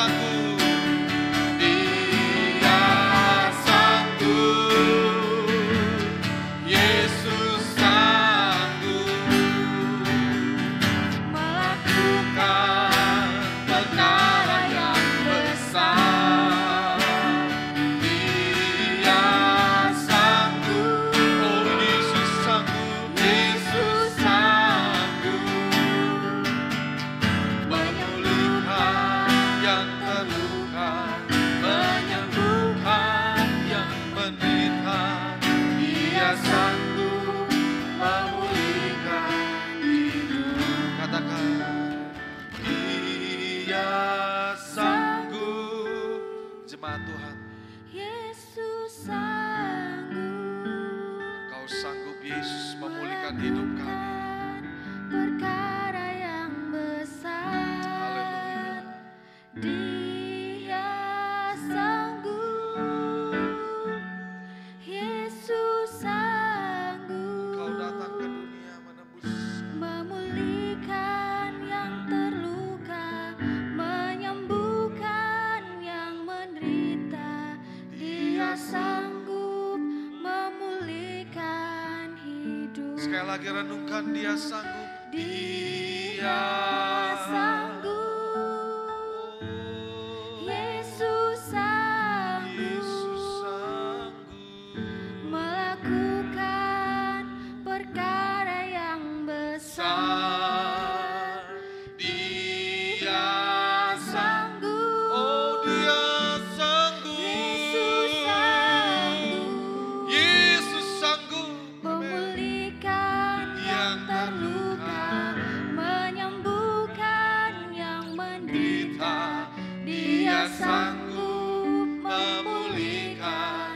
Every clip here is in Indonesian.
sanggup. Dia sanggup, Yesus sanggup melakukan perkara yang besar. Dia sanggup, oh Yesus sanggup, Yesus sanggup memulihkan yang terluka, menyembuhkan yang menderita. Dia sanggup memulihkan hidup. Katakan, Dia sanggup. Jemaat Tuhan, Yesus sanggup. Engkau sanggup Yesus memulihkan hidup kami. Perkara yang besar. Haleluya. Dia sanggup. Yesus sanggup Engkau datang ke dunia menembus memulihkan yang terluka, menyembuhkan yang menderita. Dia sanggup memulihkan hidup. Sekali lagi renungkan, Dia sanggup. Dia sanggup. Yesus sanggup Yesus sanggup melakukan perkara yang besar. Dia Sanggup. oh Dia sanggup. Yesus sanggup Yesus sanggup memulihkan yang terluka, menyembuhkan yang menderita. Dia sanggup memulihkan.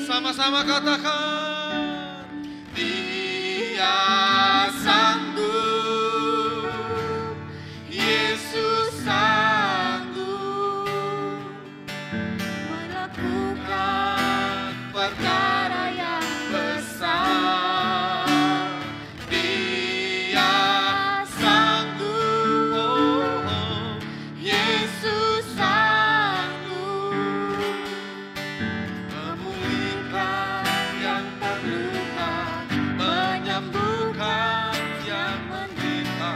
Sama-sama katakan, Dia sanggup. Yesus sanggup melakukan perkara yang besar. Dia sanggup, oh, Yesus sanggup memulihkan yang terluka, menyembuhkan yang menderita.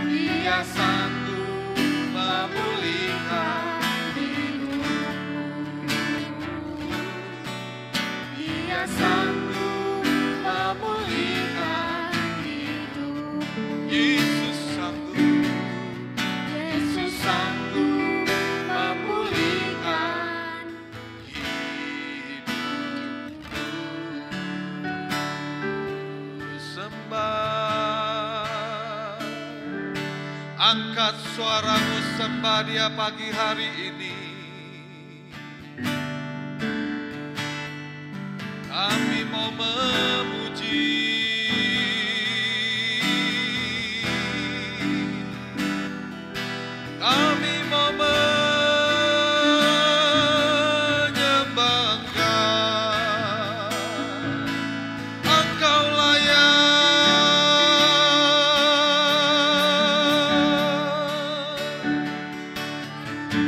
Dia sanggup memulihkan hidupmu. Dia sanggup memulihkan hidupmu. Yesus sanggup. Yesus sanggup memulihkan Sembah, angkat suaramu sembah Dia pagi hari ini. Kami mau memuji, kami mau menyembahkan. Engkau layak,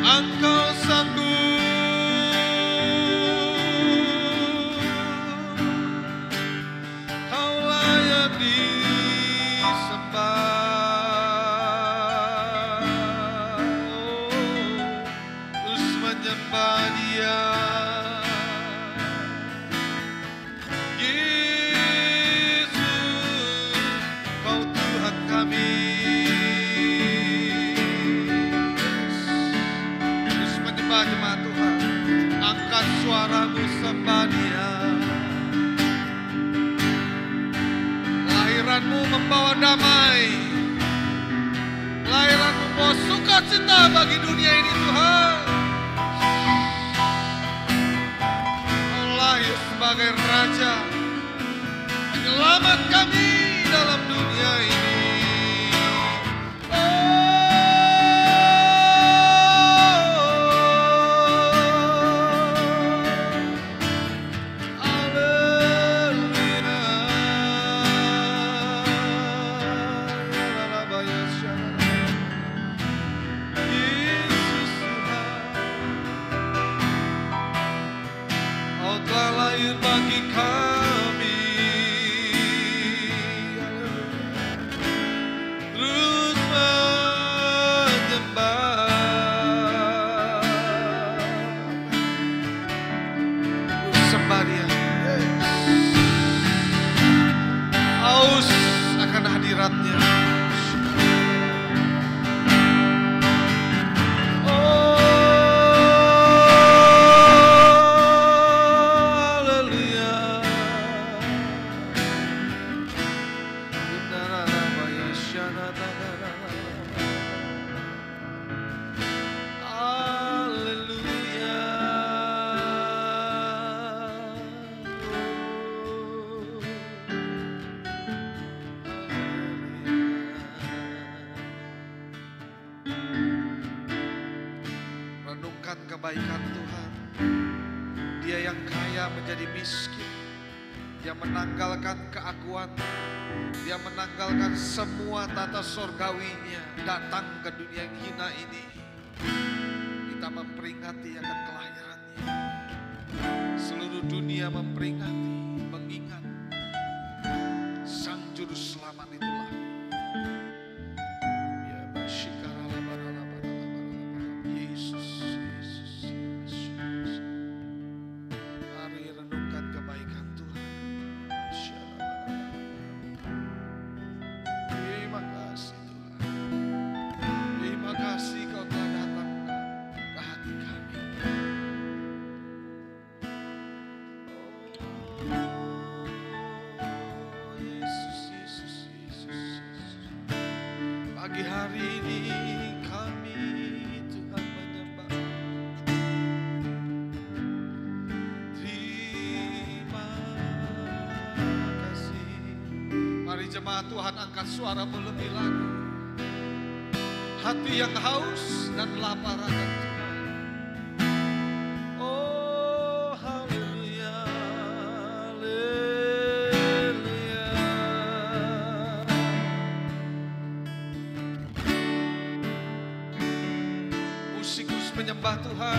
Engkau sanggup, Kau layak disembah. Terus menyembah Dia. Yesus, Kau Tuhan kami. Terus menyembah jemaat Tuhan. Angkat suaramu sembah Dia. Lahiranmu membawa damai, lahiranmu membawa sukacita bagi dunia ini Tuhan. Kau lahir sebagai Raja, penyelamat kami dalam dunia ini. Haleluya. Renungkan kebaikan Tuhan. Dia yang kaya menjadi miskin. Dia menanggalkan keakuan. Dia menanggalkan semua tata sorgawinya, datang ke dunia yang hina ini. Kita memperingati akan kelahirannya. Seluruh dunia memperingati, mengingat Sang Juru Selamat itulah. Ya Yesus, Yesus, Yesus. Mari renungkan kebaikan Tuhan. Terima kasih Tuhan. Terima kasih Kau telah datang ke hati kami. Oh, Yesus, Yesus, Yesus, Yesus. Pagi hari ini kami Tuhan menyembah. Terima kasih. Mari jemaat Tuhan angkat suaramu lebih lagi. Hati yang haus dan lapar akan Tuhan. Oh haleluya, haleluya. Musikus menyembah Tuhan.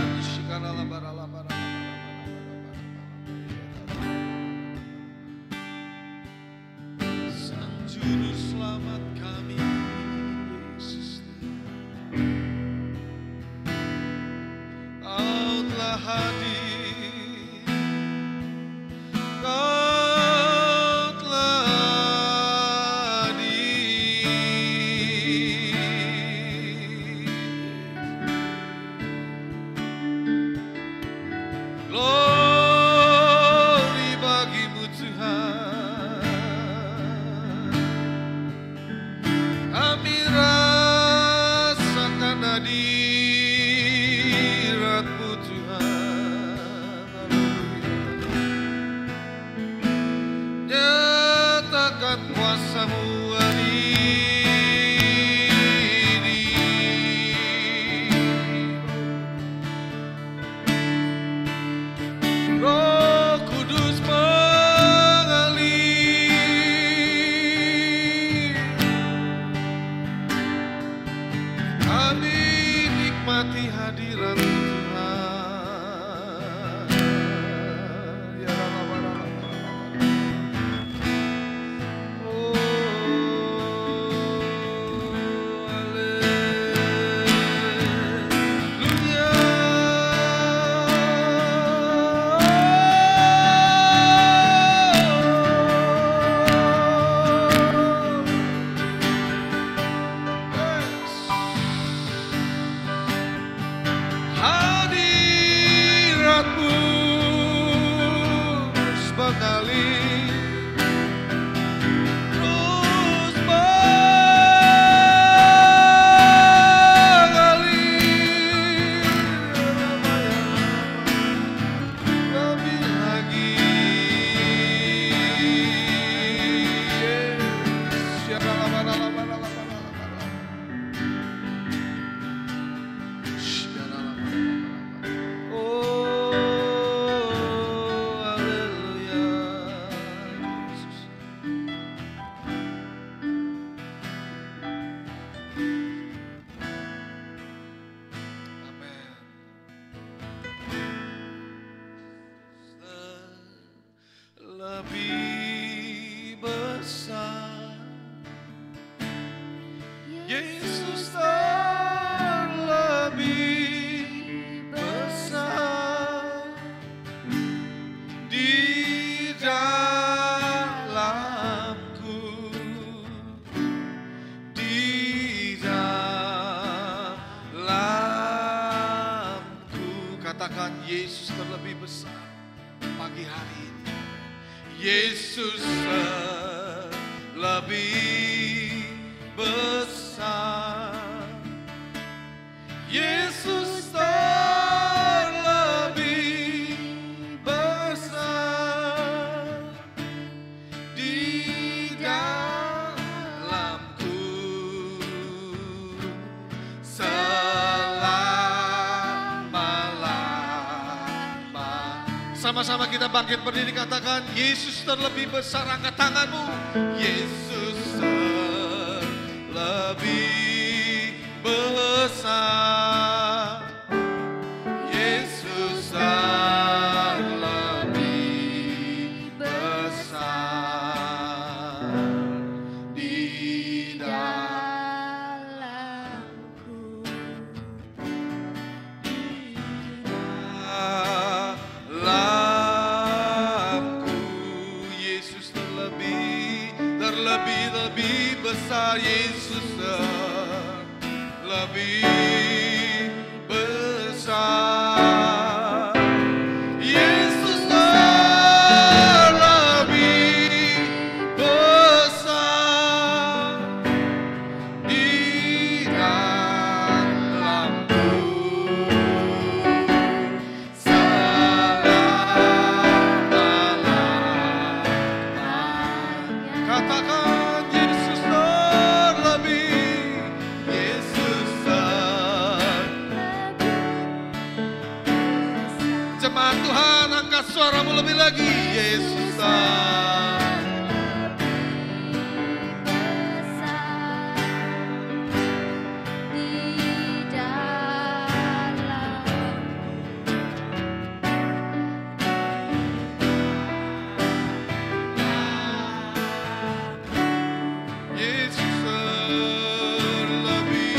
Sang Juru Selamat kami, Yesus. Kau telah hadir, Kau telah hadir. Glory bagimu Tuhan. Kami rasakan hadirat-Mu Tuhan. Nyatakan kuasa-Mu hari ini. Roh Kudus mengalir. Kami nikmati hadirat Tuhan. Ya Allah. Oh, hadirat-Mu terus mengalir, terus mengalir. Lebih lagi. Oh, haleluya, Yesus. Amin. Lebih besar Yesus, terlebih besar di dalamku, di dalamku. Katakan Yesus terlebih besar pagi hari ini. Yesus lebih besar. Sama-sama kita bangkit berdiri, katakan Yesus terlebih besar. Angkat tanganmu. Yesus terlebih besar. Yesus terlebih besar di dalamku. dalamku. Yesus terlebih besar. Yesus terlebih besar. Yesus terlebih besar di dalamku. Katakan Yesus terlebih, Yesus Jemaat Tuhan, angkat suaramu lebih lagi. Yesus Yesus terlebih.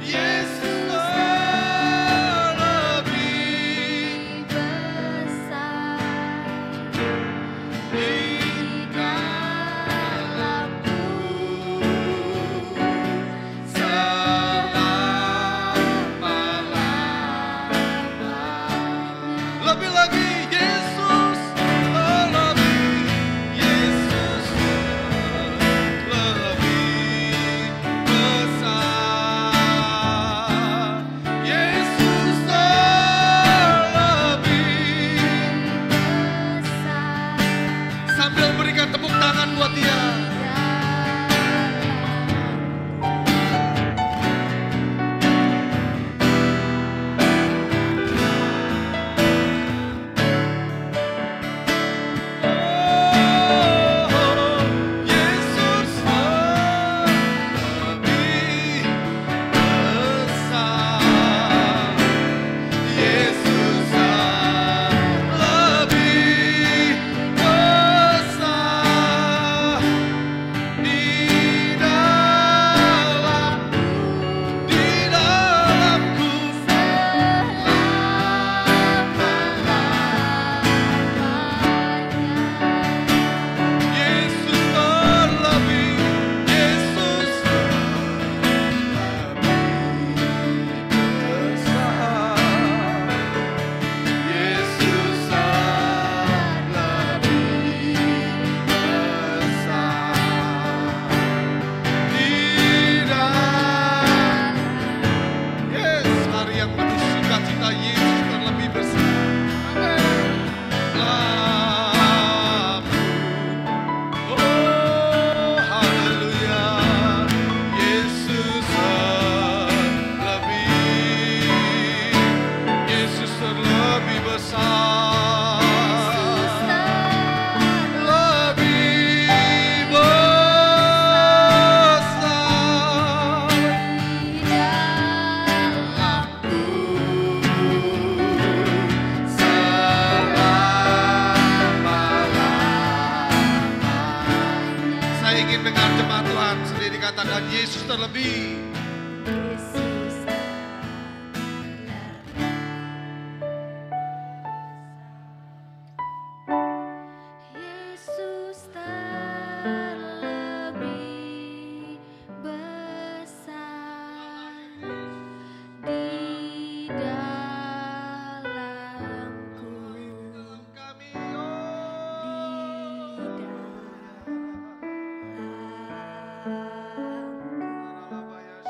Yesus terlebih di dalamku. Lebih lagi, Yesus terlebih, Yesus terlebih besar. Yesus terlebih. Sambil berikan tepuk tangan buat Dia. Yesus terlebih besar. Yesus terlebih besar di dalamku. Yesus terlebih, Yesus hari yang penuh sukacita, Yesus terlebih besar. Oh, haleluya. Yesus terlebih besar. Lebih besar Saya ingin dengar jemaat Tuhan sendiri katakan Yesus terlebih. Yesus terlebih besar di dalamku. Kami Di dalamku.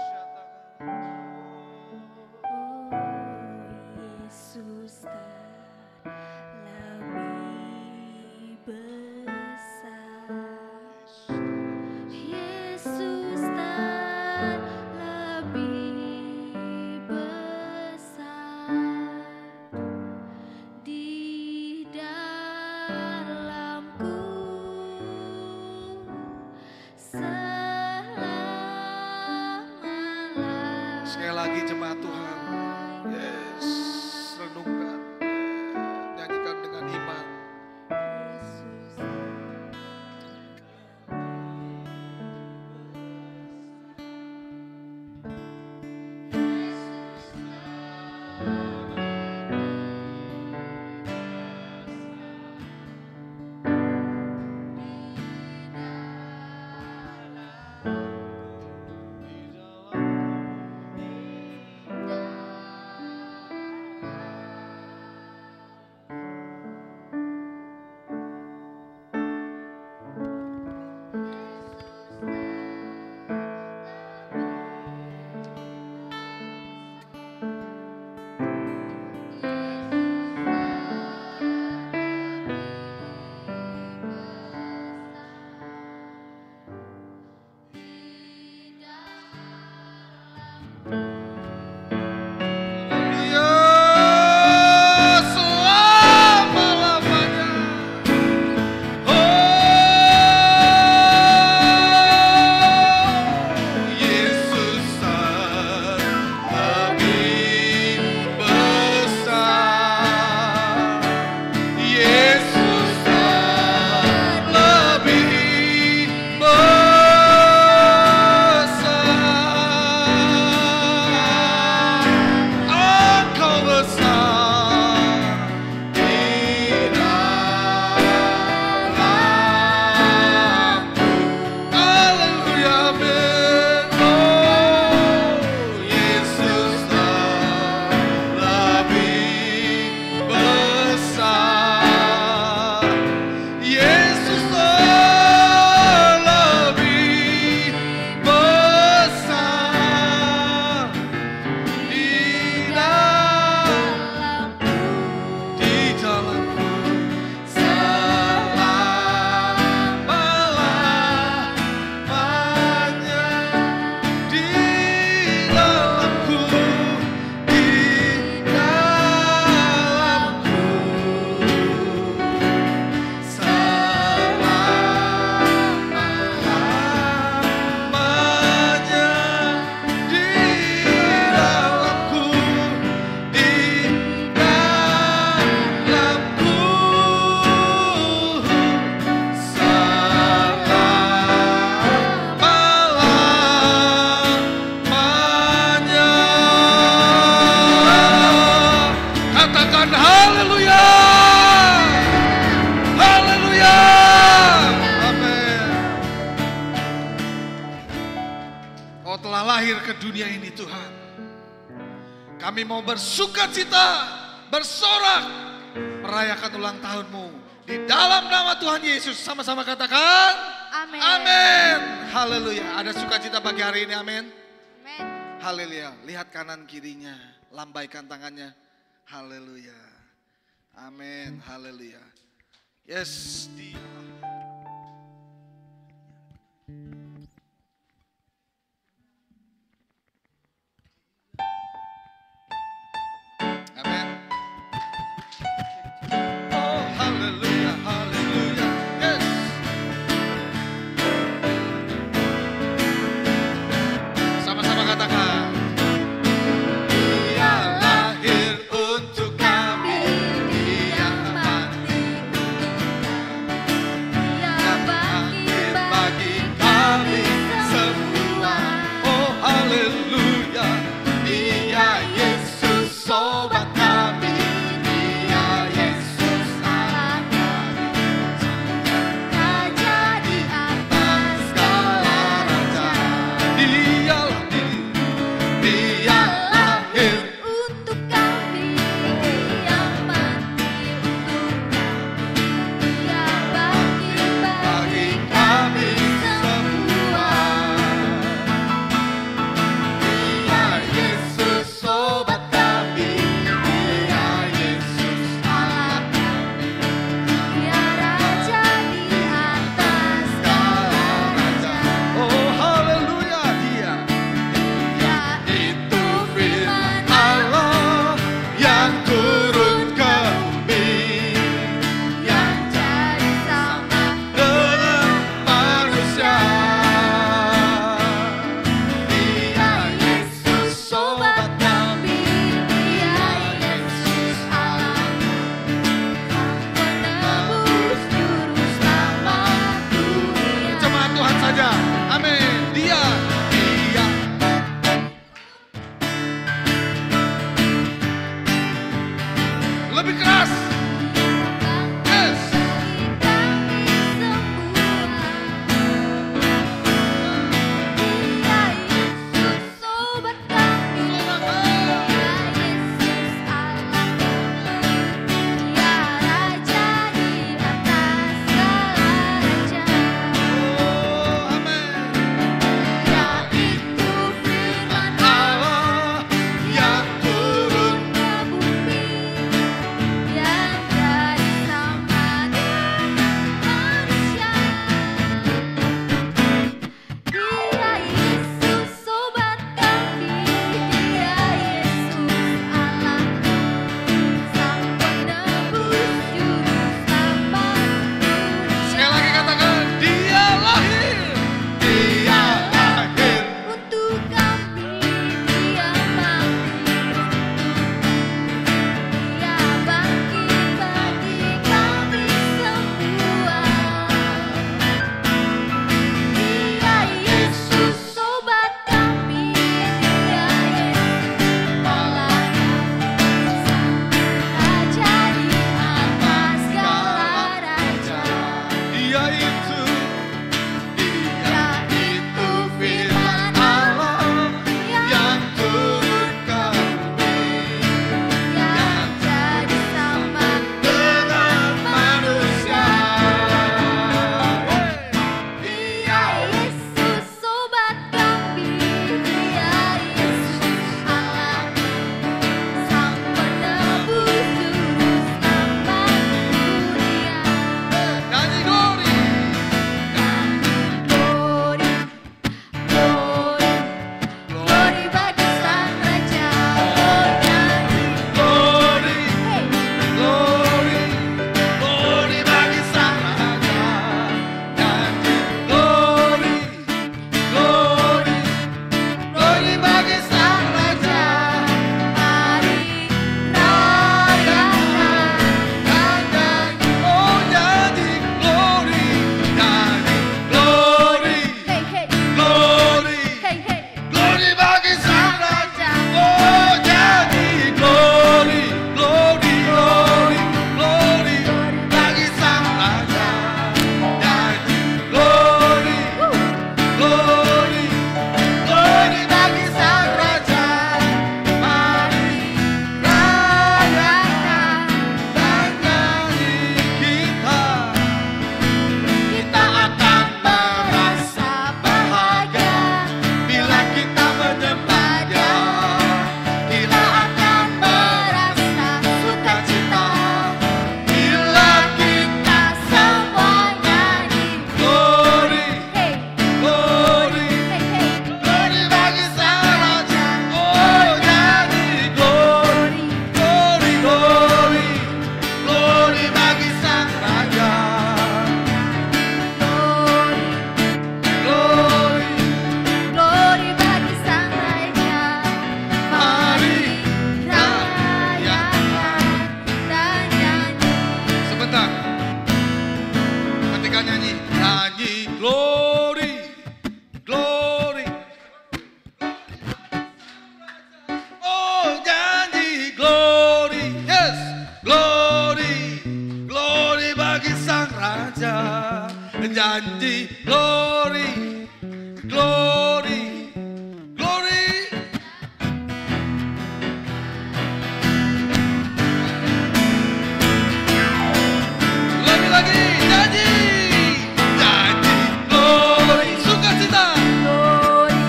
dunia ini Tuhan. Kami mau bersukacita, bersorak, merayakan ulang tahun-Mu. Di dalam nama Tuhan Yesus, sama-sama katakan, Amin. amin. Haleluya. Ada sukacita pagi hari ini, amin. Amin. Haleluya. Lihat kanan kirinya, lambaikan tangannya. Haleluya. Amin. Haleluya. Yes. Amin. Oh, haleluya, haleluya. Yes. Sama-sama katakan. Dia lahir untuk kami, Dia mati untuk kami. bagi Sang Raja. Glory, Glory bagi Sang Raja. mari Rayakan dan nyanyi. sebentar. Ketika nyanyi, nyanyi glory, glory. Oh, nyanyi glory, yes, glory, glory bagi Sang Raja. Nyanyi glory, glory, glory. Lebih lagi, nyanyi, nyanyi glory, sukacita. Glory,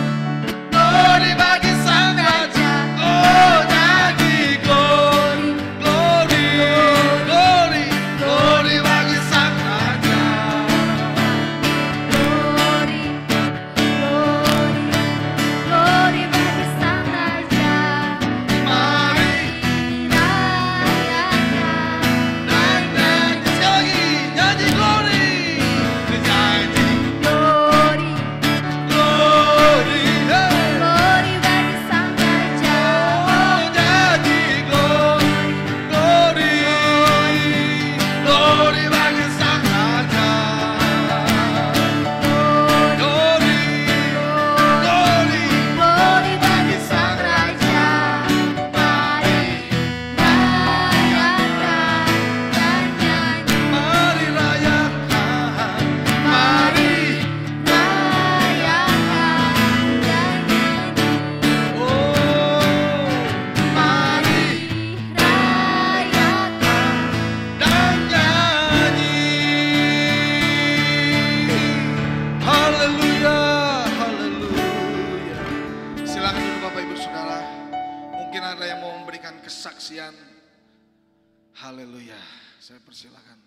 Glory bagi Sang Raja. Oh, nyanyi glory, glory, glory, glory bagi Sang Raja. glory, glory, glory bagi Sang Raja. Mari Rayakan dan nyanyi sekali lagi, nyanyi glory, nyanyi glory, glory, hey. glory bagi Sang Raja. Oh, nyanyi glory, glory, glory bagi Sang Raja. Glory, glory. Glory bagi Sang Raja. Mari rayakan dan nyanyi. Mari rayakan, mari, Rayakan dan nyanyi. oh, mari Rayakan. dan nyanyi. Haleluya, haleluya. Silakan dulu Bapak Ibu Saudara. Mungkin ada yang mau memberikan kesaksian. Haleluya, saya persilakan.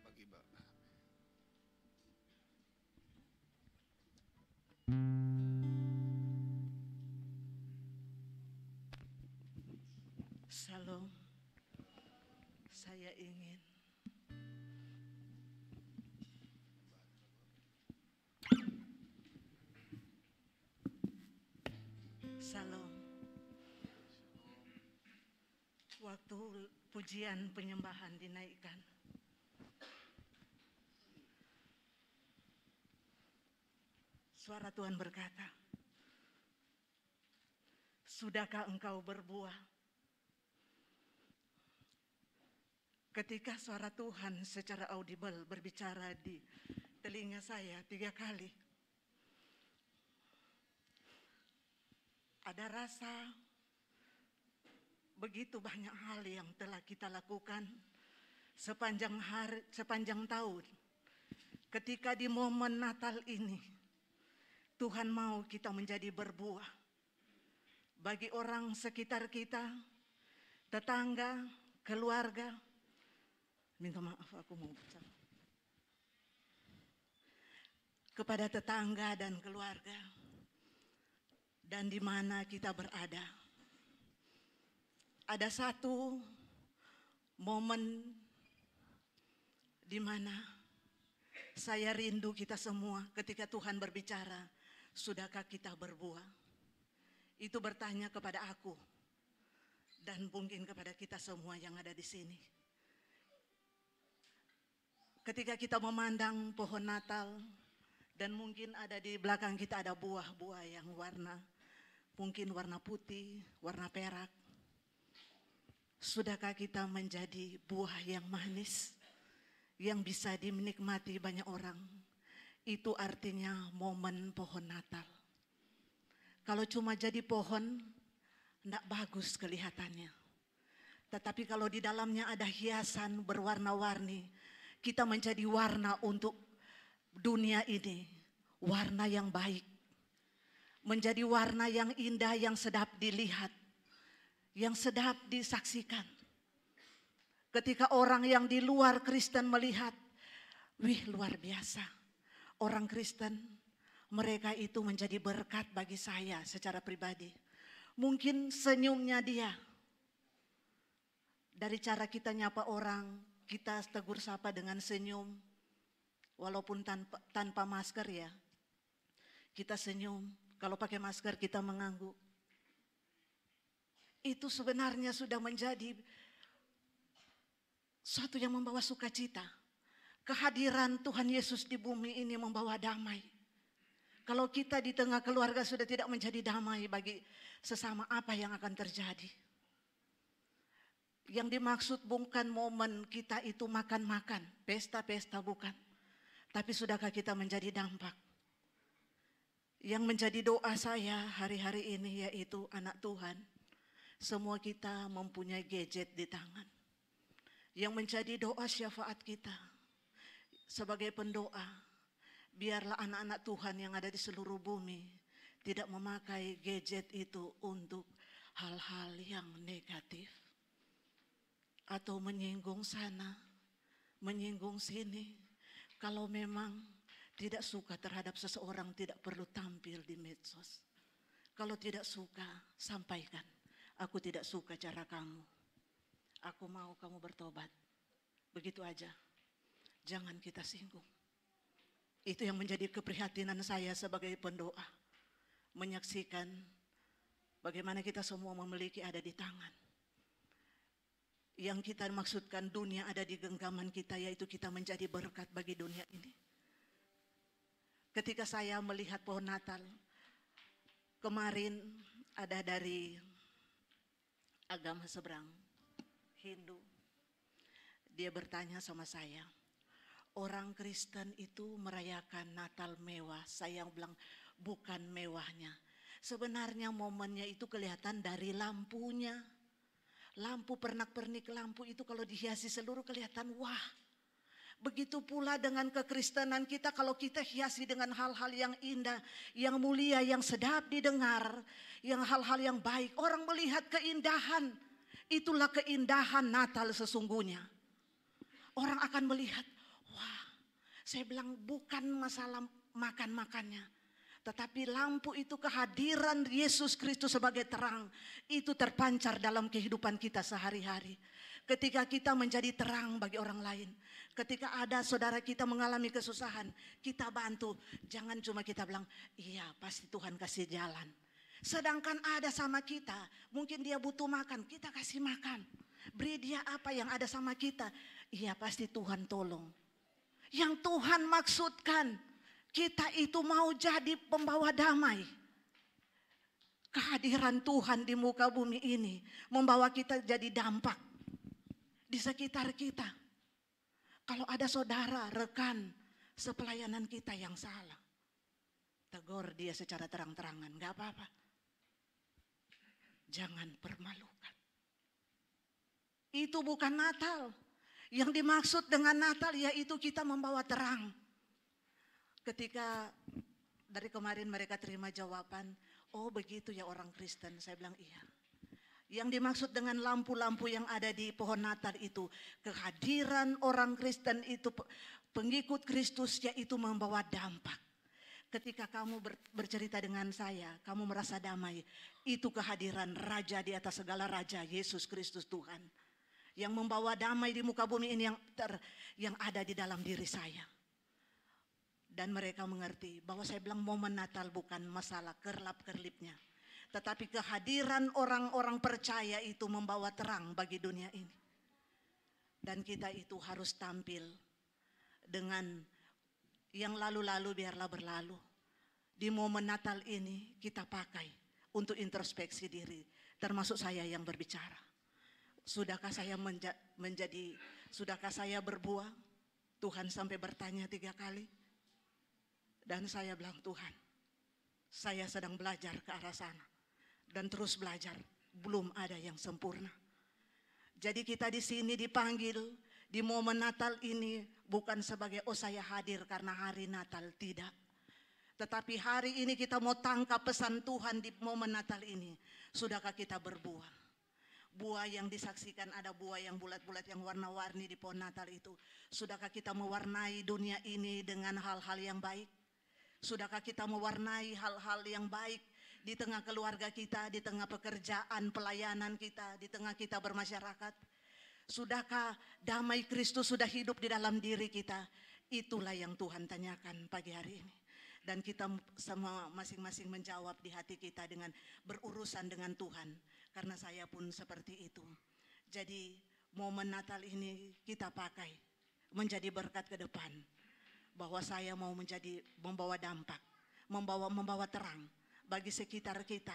Bagi Bapak. Shalom. Saya ingin Shalom. Waktu pujian penyembahan dinaikkan, suara Tuhan berkata, "Sudahkah engkau berbuah?" Ketika suara Tuhan secara audible berbicara di telinga saya 3 kali, ada rasa begitu banyak hal yang telah kita lakukan sepanjang tahun. Ketika di momen Natal ini, Tuhan mau kita menjadi berbuah bagi orang sekitar kita, tetangga, keluarga. Minta maaf, aku mau bicara. Kepada tetangga dan keluarga, dan di mana kita berada. Ada satu momen di mana saya rindu kita semua ketika Tuhan berbicara, sudahkah kita berbuah? Itu bertanya kepada aku dan mungkin kepada kita semua yang ada di sini. Ketika kita memandang pohon Natal dan mungkin ada di belakang kita ada buah-buah yang mungkin warna putih, warna perak. Sudahkah kita menjadi buah yang manis yang bisa dinikmati banyak orang? Itu artinya momen pohon Natal. Kalau cuma jadi pohon, tidak bagus kelihatannya. Tetapi kalau di dalamnya ada hiasan berwarna-warni, kita menjadi warna untuk dunia ini. Warna yang baik. Menjadi warna yang indah, yang sedap dilihat. Yang sedap disaksikan. Ketika orang yang di luar Kristen melihat, wih luar biasa. Orang Kristen, mereka itu menjadi berkat bagi saya secara pribadi. Mungkin senyumnya dia. Dari cara kita nyapa orang, kita tegur sapa dengan senyum. Walaupun tanpa masker ya. Kita senyum, kalau pakai masker kita mengangguk. Itu sebenarnya sudah menjadi suatu yang membawa sukacita. Kehadiran Tuhan Yesus di bumi ini membawa damai. Kalau kita di tengah keluarga sudah tidak menjadi damai bagi sesama, apa yang akan terjadi? Yang dimaksud bukan momen kita itu makan-makan, pesta-pesta bukan. Tapi sudahkah kita menjadi dampak? Yang menjadi doa saya hari-hari ini yaitu anak Tuhan. Semua kita mempunyai gadget di tangan. Yang menjadi doa syafaat kita sebagai pendoa, biarlah anak-anak Tuhan yang ada di seluruh bumi tidak memakai gadget itu untuk hal-hal yang negatif atau menyinggung sana, menyinggung sini. Kalau memang tidak suka terhadap seseorang, tidak perlu tampil di medsos. Kalau tidak suka, sampaikan, aku tidak suka cara kamu. Aku mau kamu bertobat. Begitu aja. Jangan kita singgung. Itu yang menjadi keprihatinan saya sebagai pendoa. Menyaksikan bagaimana kita semua memiliki ada di tangan. Yang kita maksudkan dunia ada di genggaman kita, yaitu kita menjadi berkat bagi dunia ini. Ketika saya melihat pohon Natal, kemarin ada dari agama seberang, Hindu. Dia bertanya sama saya, orang Kristen itu merayakan Natal mewah. Saya bilang bukan mewahnya. Sebenarnya momennya itu kelihatan dari lampunya. Lampu pernak-pernik lampu itu kalau dihiasi seluruh kelihatan wah. Begitu pula dengan kekristenan kita, kalau kita hiasi dengan hal-hal yang indah, yang mulia, yang sedap didengar, yang hal-hal yang baik, orang melihat keindahan. Itulah keindahan Natal sesungguhnya. Orang akan melihat, wah, saya bilang bukan masalah makan-makannya. Tetapi lampu itu kehadiran Yesus Kristus sebagai terang. Itu terpancar dalam kehidupan kita sehari-hari. Ketika kita menjadi terang bagi orang lain. Ketika ada saudara kita mengalami kesusahan, kita bantu. Jangan cuma kita bilang, iya pasti Tuhan kasih jalan. Sedangkan ada sama kita, mungkin dia butuh makan, kita kasih makan. Beri dia apa yang ada sama kita. Iya pasti Tuhan tolong. Yang Tuhan maksudkan, kita itu mau jadi pembawa damai. Kehadiran Tuhan di muka bumi ini membawa kita jadi dampak di sekitar kita. Kalau ada saudara, rekan, sepelayanan kita yang salah, tegur dia secara terang-terangan, gak apa-apa. Jangan permalukan. Itu bukan Natal. Yang dimaksud dengan Natal yaitu kita membawa terang. Ketika dari kemarin mereka terima jawaban, oh begitu ya orang Kristen. Saya bilang iya. Yang dimaksud dengan lampu-lampu yang ada di pohon Natal itu, kehadiran orang Kristen itu, pengikut Kristus yaitu membawa dampak. Ketika kamu bercerita dengan saya, kamu merasa damai. Itu kehadiran Raja di atas segala Raja, Yesus Kristus Tuhan. Yang membawa damai di muka bumi ini yang ada di dalam diri saya. Dan mereka mengerti bahwa saya bilang momen Natal bukan masalah kerlap-kerlipnya. Tetapi kehadiran orang-orang percaya itu membawa terang bagi dunia ini. Dan kita itu harus tampil dengan yang lalu-lalu biarlah berlalu. Di momen Natal ini kita pakai untuk introspeksi diri. Termasuk saya yang berbicara. Sudahkah saya sudahkah saya berbuah? Tuhan sampai bertanya 3 kali. Dan saya bilang, Tuhan, saya sedang belajar ke arah sana. Dan terus belajar, belum ada yang sempurna. Jadi kita di sini dipanggil di momen Natal ini bukan sebagai oh saya hadir karena hari Natal, tidak. Tetapi hari ini kita mau tangkap pesan Tuhan di momen Natal ini. Sudahkah kita berbuah? Buah yang disaksikan ada buah yang bulat-bulat yang warna-warni di pohon Natal itu. Sudahkah kita mewarnai dunia ini dengan hal-hal yang baik? Sudahkah kita mewarnai hal-hal yang baik di tengah keluarga kita, di tengah pekerjaan, pelayanan kita, di tengah kita bermasyarakat? Sudahkah damai Kristus sudah hidup di dalam diri kita? Itulah yang Tuhan tanyakan pagi hari ini. Dan kita sama masing-masing menjawab di hati kita dengan berurusan dengan Tuhan. Karena saya pun seperti itu. Jadi momen Natal ini kita pakai menjadi berkat ke depan. Bahwa saya mau membawa dampak, membawa terang bagi sekitar kita.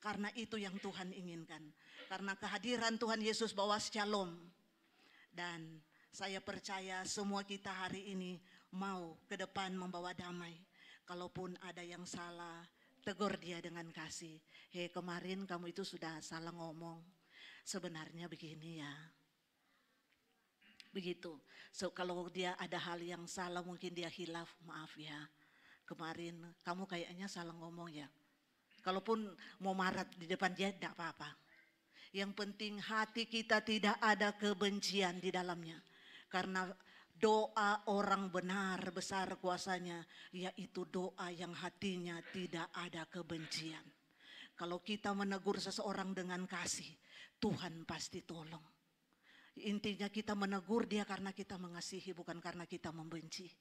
Karena itu yang Tuhan inginkan. Karena kehadiran Tuhan Yesus bawa shalom. Dan saya percaya semua kita hari ini mau ke depan membawa damai. Kalaupun ada yang salah, tegur dia dengan kasih. Hei, kemarin kamu itu sudah salah ngomong. Sebenarnya begini ya. Begitu. So, kalau dia ada hal yang salah, mungkin dia hilaf, maaf ya. Kemarin kamu kayaknya salah ngomong ya. Kalaupun mau marah di depan dia, tidak apa-apa. Yang penting hati kita tidak ada kebencian di dalamnya. Karena doa orang benar besar kuasanya, yaitu doa yang hatinya tidak ada kebencian. Kalau kita menegur seseorang dengan kasih, Tuhan pasti tolong. Intinya kita menegur dia karena kita mengasihi, bukan karena kita membenci.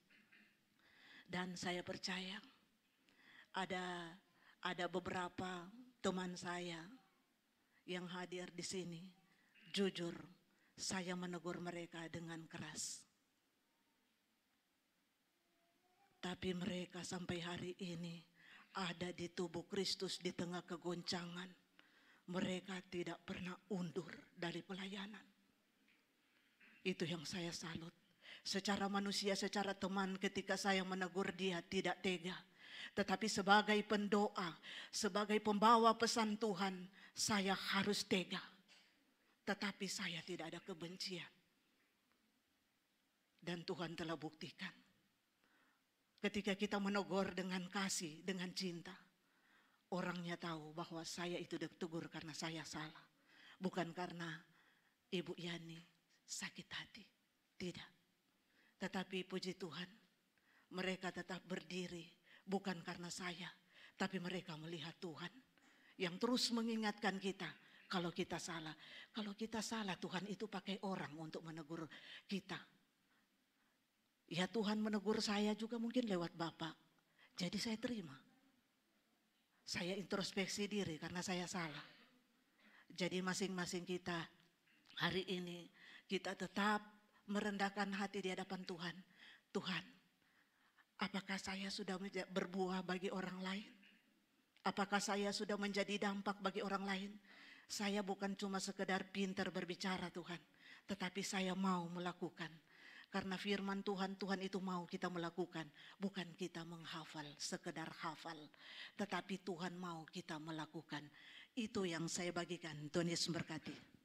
Dan saya percaya ada beberapa teman saya yang hadir di sini. Jujur, saya menegur mereka dengan keras. Tapi mereka sampai hari ini ada di tubuh Kristus di tengah kegoncangan. Mereka tidak pernah undur dari pelayanan. Itu yang saya salut. Secara manusia, secara teman, ketika saya menegur dia tidak tega. Tetapi sebagai pendoa, sebagai pembawa pesan Tuhan, saya harus tega. Tetapi saya tidak ada kebencian. Dan Tuhan telah buktikan. Ketika kita menegur dengan kasih, dengan cinta, orangnya tahu bahwa saya itu ditegur karena saya salah. Bukan karena Ibu Yani sakit hati. Tidak. Tetapi puji Tuhan, mereka tetap berdiri. Bukan karena saya, tapi mereka melihat Tuhan. Yang terus mengingatkan kita, kalau kita salah. Kalau kita salah, Tuhan itu pakai orang untuk menegur kita. Ya Tuhan menegur saya juga mungkin lewat Bapak. Jadi saya terima. Saya introspeksi diri karena saya salah. Jadi masing-masing kita hari ini kita tetap merendahkan hati di hadapan Tuhan. Tuhan, apakah saya sudah berbuah bagi orang lain? Apakah saya sudah menjadi dampak bagi orang lain? Saya bukan cuma sekedar pintar berbicara Tuhan, tetapi saya mau melakukan. Karena firman Tuhan, Tuhan itu mau kita melakukan. Bukan kita menghafal, sekedar hafal. Tetapi Tuhan mau kita melakukan. Itu yang saya bagikan. Tuhan Yesus memberkati.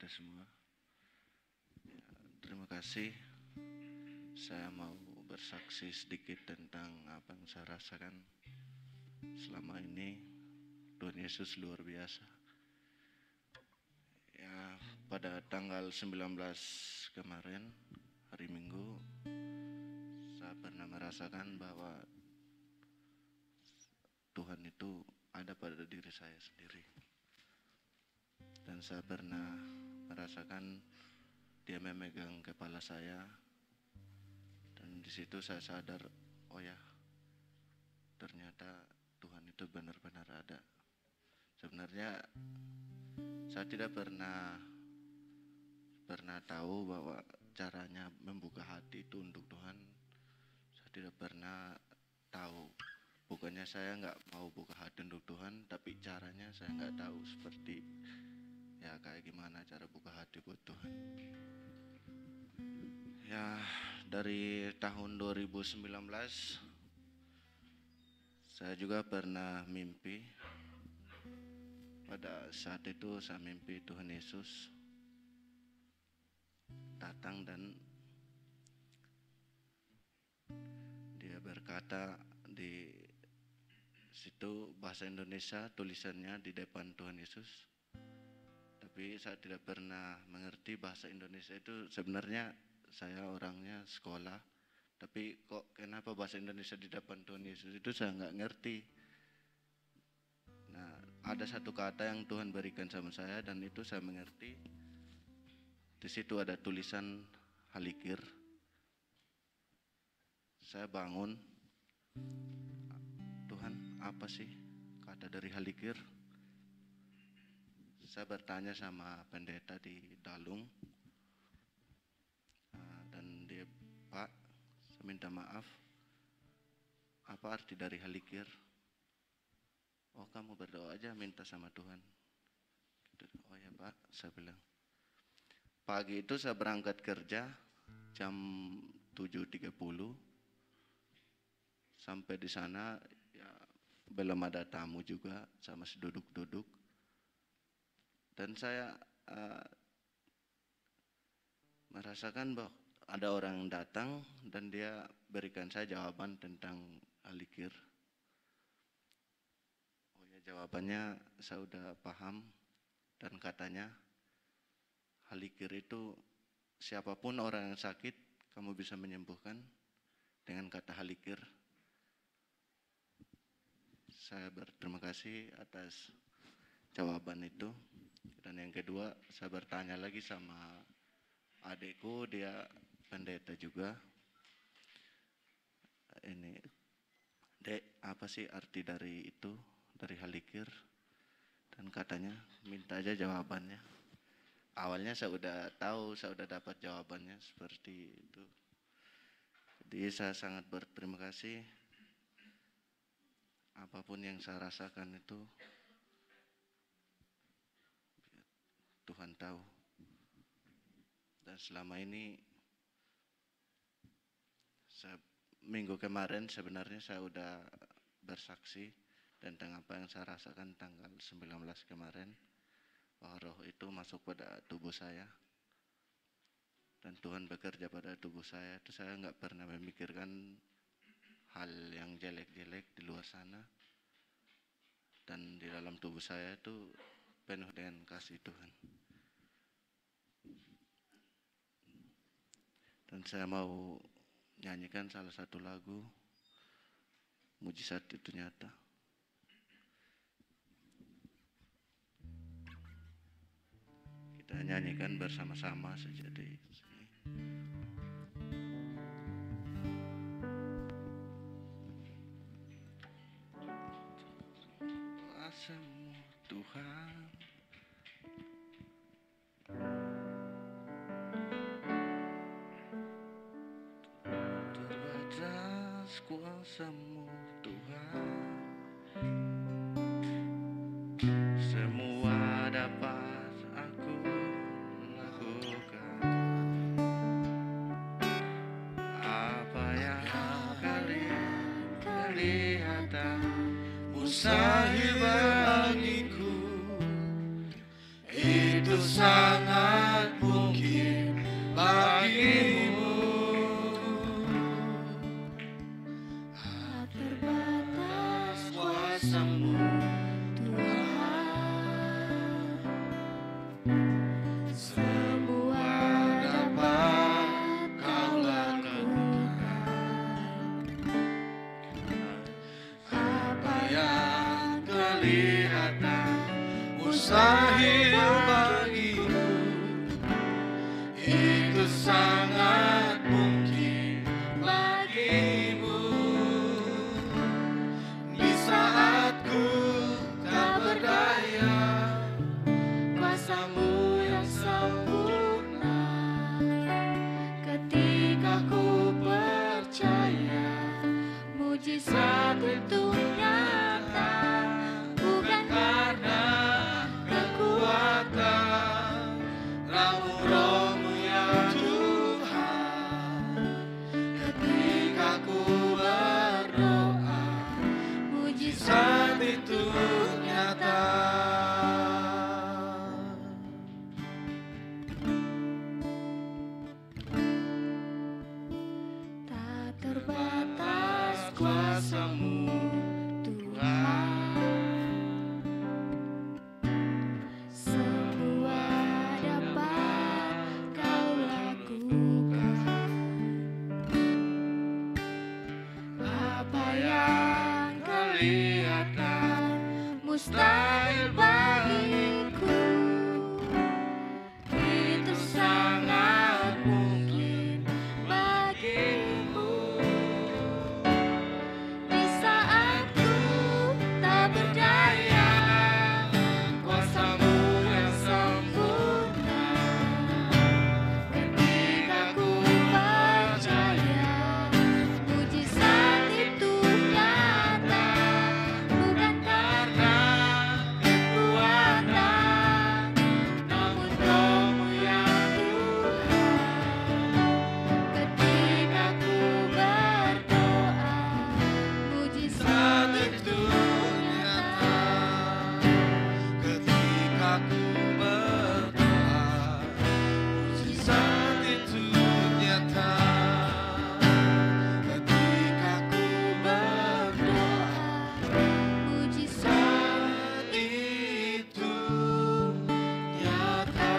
Semua. Terima kasih. Saya mau bersaksi sedikit tentang apa yang saya rasakan selama ini. Tuhan Yesus luar biasa. Ya, pada tanggal 19 kemarin, hari Minggu, saya pernah merasakan bahwa Tuhan itu ada pada diri saya sendiri. Dan saya pernah merasakan dia memegang kepala saya, dan di situ saya sadar, oh ya, ternyata Tuhan itu benar-benar ada. Sebenarnya saya tidak pernah tahu bahwa caranya membuka hati itu untuk Tuhan. Saya tidak pernah tahu. Bukannya saya nggak mau buka hati untuk Tuhan, tapi caranya saya nggak tahu seperti ya kayak gimana cara buka hati buat Tuhan. Ya dari tahun 2019 Saya juga pernah mimpi. Pada saat itu saya mimpi Tuhan Yesus datang dan dia berkata di situ bahasa Indonesia, tulisannya di depan Tuhan Yesus. Tapi saya tidak pernah mengerti bahasa Indonesia itu. Sebenarnya saya orangnya sekolah, tapi kok kenapa bahasa Indonesia di depan Tuhan Yesus itu saya nggak ngerti. Nah, ada satu kata yang Tuhan berikan sama saya dan itu saya mengerti. Di situ ada tulisan halikir. Saya bangun, Tuhan apa sih kata dari halikir? Saya bertanya sama pendeta di Dalung, dan dia, Pak, saya minta maaf, apa arti dari halikir? Oh, kamu berdoa aja minta sama Tuhan. Oh ya Pak, saya bilang. Pagi itu saya berangkat kerja jam 7.30. Sampai di sana ya belum ada tamu juga, saya masih duduk-duduk. Dan saya merasakan bahwa ada orang yang datang dan dia berikan saya jawaban tentang halikir. Oh ya, jawabannya saya sudah paham dan katanya halikir itu siapapun orang yang sakit kamu bisa menyembuhkan dengan kata halikir. Saya berterima kasih atas jawaban itu. Dan yang kedua, saya bertanya lagi sama adikku, dia pendeta juga. Ini, Dek, apa sih arti dari itu, dari halikir? Dan katanya, minta aja jawabannya. Awalnya saya udah tahu, saya udah dapat jawabannya seperti itu. Jadi saya sangat berterima kasih. Apapun yang saya rasakan itu Tuhan tahu. Dan selama ini minggu kemarin sebenarnya saya udah bersaksi tentang apa yang saya rasakan tanggal 19 kemarin, bahwa roh itu masuk pada tubuh saya dan Tuhan bekerja pada tubuh saya. Itu saya nggak pernah memikirkan hal yang jelek-jelek di luar sana, dan di dalam tubuh saya itu penuh dengan kasih Tuhan. Dan saya mau nyanyikan salah satu lagu, Mujizat Itu Nyata. Kita nyanyikan bersama-sama saja di sini. Kuasa-Mu Tuhan, terbatas kuasa-Mu Tuhan, semua dapat aku lakukan. Apa yang kelihatan mustahil bagiku, itu sangat mungkin bagimu. terbatas Kuasa-Mu Tuhan, semua dapat Kau lakukan. Apa yang kelihatan mustahil bagimu, itu sangat mungkin bagimu. Di saat ku tak berdaya, kuasa-Mu yang sempurna. Ketika ku percaya, mujizat itu nyata, bukan karena kekuatan mustahil bagiku, itu sangat mungkin bagimu. Di saat ku tak berdaya, kuasa-Mu yang sempurna. Ketika ku percaya, mujizat itu nyata, bukan karena kekuatan, namun Roh-Mu yang Tuhan. Ketika ku berdoa, mujizat itu nyata. Ketika ku berdoa, mujizat itu nyata. Ketika ku berdoa, Mujizat itu nyata.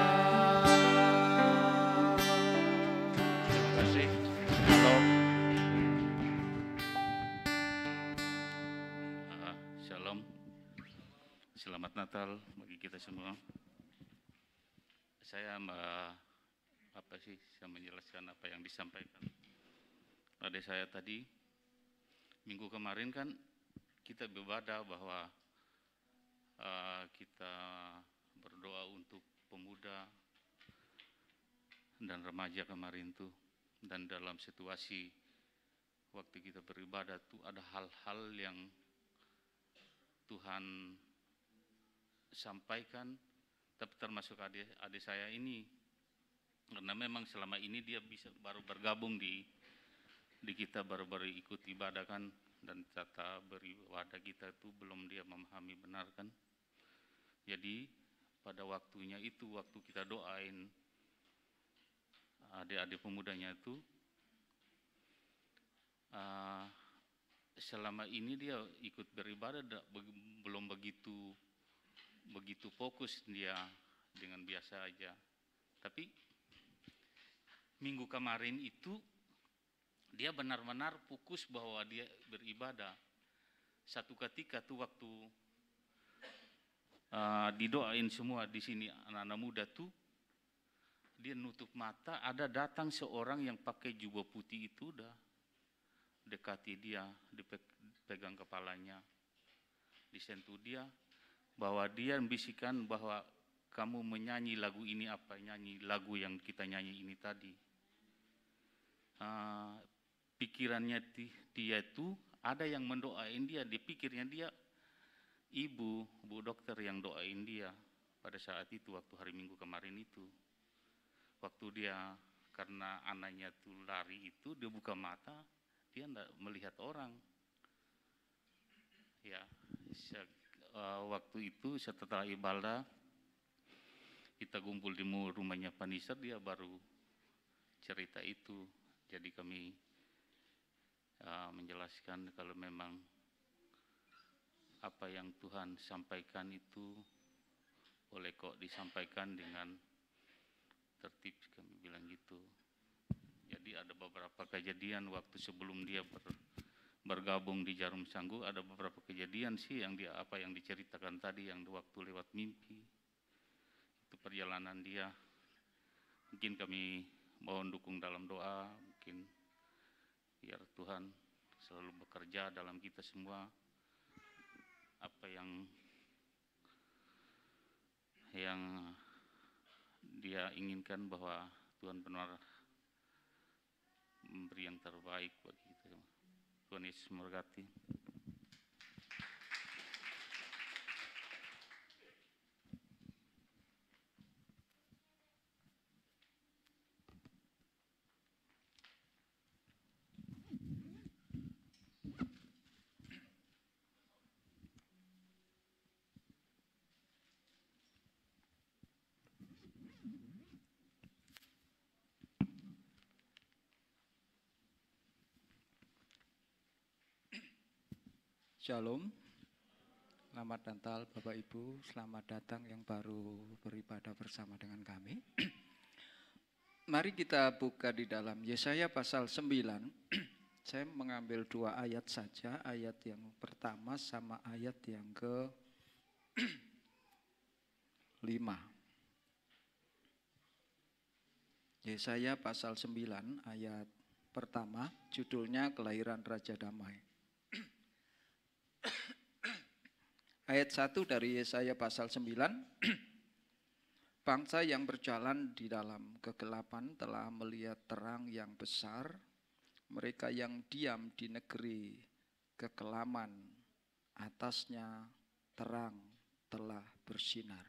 Terima kasih. Halo. Shalom, selamat Natal bagi kita semua. Saya saya menjelaskan apa yang disampaikan adik saya tadi. Minggu kemarin kan kita beribadah bahwa kita berdoa untuk pemuda dan remaja kemarin tuh, dan dalam situasi waktu kita beribadah tuh ada hal-hal yang Tuhan sampaikan, tapi termasuk adik saya ini, karena memang selama ini dia baru bergabung di kita, baru ikut ibadah kan, dan tata beribadah kita itu belum dia memahami benar kan. Jadi pada waktunya itu, waktu kita doain adik-adik pemudanya itu, selama ini dia ikut beribadah belum begitu fokus dia, dengan biasa aja. Tapi minggu kemarin itu dia benar-benar fokus bahwa dia beribadah. Satu ketika tuh waktu didoain semua di sini anak-anak muda tuh, dia nutup mata, ada datang seorang yang pakai jubah putih itu, udah dekati dia, dipegang kepalanya, disentuh dia, bahwa dia membisikkan bahwa kamu menyanyi lagu ini apa, nyanyi lagu yang kita nyanyi ini tadi. Pikirannya dia itu ada yang mendoain dia, dipikirnya dia bu dokter yang doain dia pada saat itu, waktu hari Minggu kemarin itu. Waktu dia, karena anaknya tuh lari itu, dia buka mata, dia tidak melihat orang. Ya, waktu itu setelah ibadah kita kumpul di rumahnya Panisa, dia baru cerita itu. Jadi kami menjelaskan kalau memang apa yang Tuhan sampaikan itu boleh kok disampaikan dengan tertib, kami bilang gitu. Jadi ada beberapa kejadian waktu sebelum dia bergabung di Jarum Sanggup, ada beberapa kejadian sih yang apa yang diceritakan tadi, yang waktu lewat mimpi itu perjalanan dia. Mungkin kami mohon dukung dalam doa, mungkin biar Tuhan selalu bekerja dalam kita semua, apa yang dia inginkan, bahwa Tuhan benar memberi yang terbaik buat kita. Tuhan Yesus memberkati. Shalom, selamat Natal Bapak Ibu, selamat datang yang baru beribadah bersama dengan kami. Mari kita buka di dalam Yesaya pasal 9, saya mengambil 2 ayat saja, ayat yang pertama sama ayat yang Yesaya pasal 9 ayat pertama, judulnya Kelahiran Raja Damai. Ayat 1 dari Yesaya pasal 9, bangsa yang berjalan di dalam kegelapan telah melihat terang yang besar, mereka yang diam di negeri kekelaman, atasnya terang telah bersinar.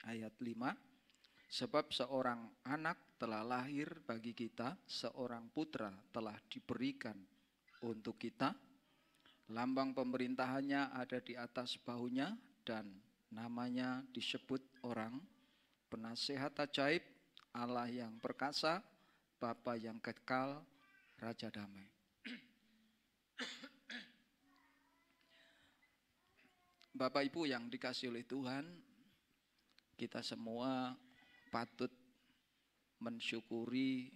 Ayat 5, sebab seorang anak telah lahir bagi kita, seorang putra telah diberikan untuk kita. Lambang pemerintahannya ada di atas bahunya dan namanya disebut orang Penasehat Ajaib, Allah yang perkasa, Bapa yang kekal, Raja Damai. Bapak Ibu yang dikasihi oleh Tuhan, kita semua patut mensyukuri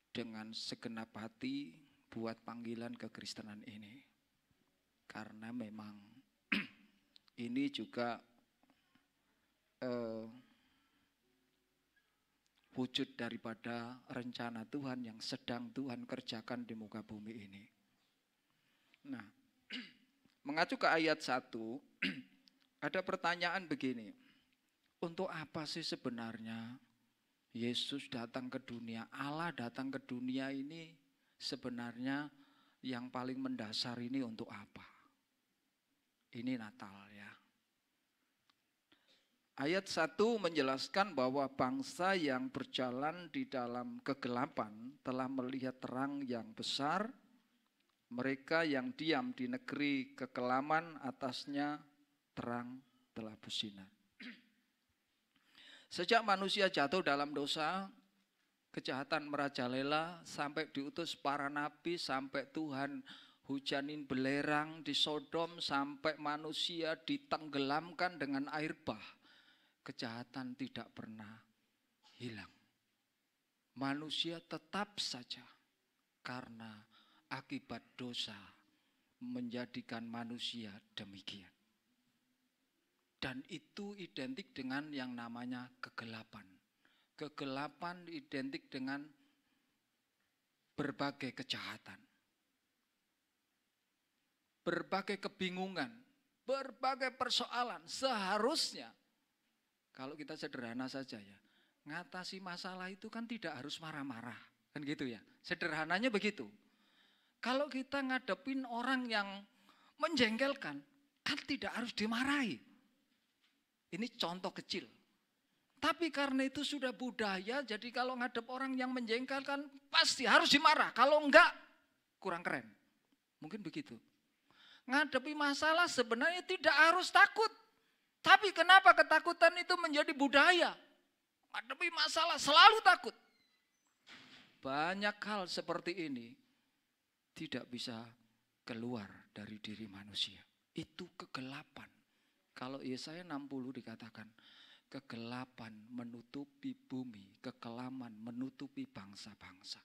dengan segenap hati buat panggilan kekristenan ini. Karena memang ini juga wujud daripada rencana Tuhan yang sedang Tuhan kerjakan di muka bumi ini. Nah, mengacu ke ayat 1, ada pertanyaan begini. Untuk apa sih sebenarnya Yesus datang ke dunia, Allah datang ke dunia ini sebenarnya yang paling mendasar ini untuk apa? Ini Natal ya. Ayat 1 menjelaskan bahwa bangsa yang berjalan di dalam kegelapan telah melihat terang yang besar. Mereka yang diam di negeri kekelaman, atasnya terang telah bersinar. Sejak manusia jatuh dalam dosa, kejahatan merajalela, sampai diutus para nabi, sampai Tuhan hujanin belerang di Sodom, sampai manusia ditenggelamkan dengan air bah, kejahatan tidak pernah hilang. Manusia tetap saja karena akibat dosa menjadikan manusia demikian. Dan itu identik dengan yang namanya kegelapan. Kegelapan identik dengan berbagai kejahatan, berbagai kebingungan, berbagai persoalan. Seharusnya, kalau kita sederhana saja ya, ngatasi masalah itu kan tidak harus marah-marah. Kan gitu ya, sederhananya begitu. Kalau kita ngadepin orang yang menjengkelkan, kan tidak harus dimarahi. Ini contoh kecil. Tapi karena itu sudah budaya, jadi kalau ngadep orang yang menjengkelkan pasti harus dimarah. Kalau enggak, kurang keren. Mungkin begitu. Ngadepi masalah sebenarnya tidak harus takut. Tapi kenapa ketakutan itu menjadi budaya? Ngadepi masalah selalu takut. Banyak hal seperti ini tidak bisa keluar dari diri manusia. Itu kegelapan. Kalau Yesaya 60 dikatakan, kegelapan menutupi bumi, kekelaman menutupi bangsa-bangsa.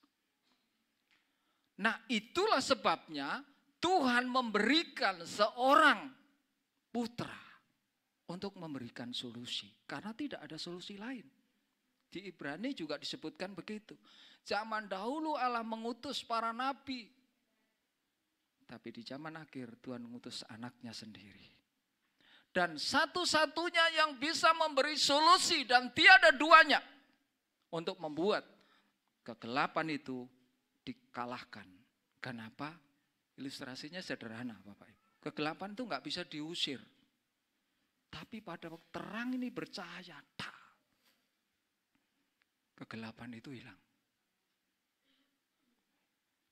Nah, itulah sebabnya Tuhan memberikan seorang putra untuk memberikan solusi. Karena tidak ada solusi lain. Di Ibrani juga disebutkan begitu. Zaman dahulu Allah mengutus para nabi. Tapi di zaman akhir Tuhan mengutus anaknya sendiri. Dan satu-satunya yang bisa memberi solusi dan tiada duanya untuk membuat kegelapan itu dikalahkan. Kenapa? Ilustrasinya sederhana Bapak Ibu. Kegelapan itu nggak bisa diusir. Tapi pada waktu terang ini bercahaya, kegelapan itu hilang.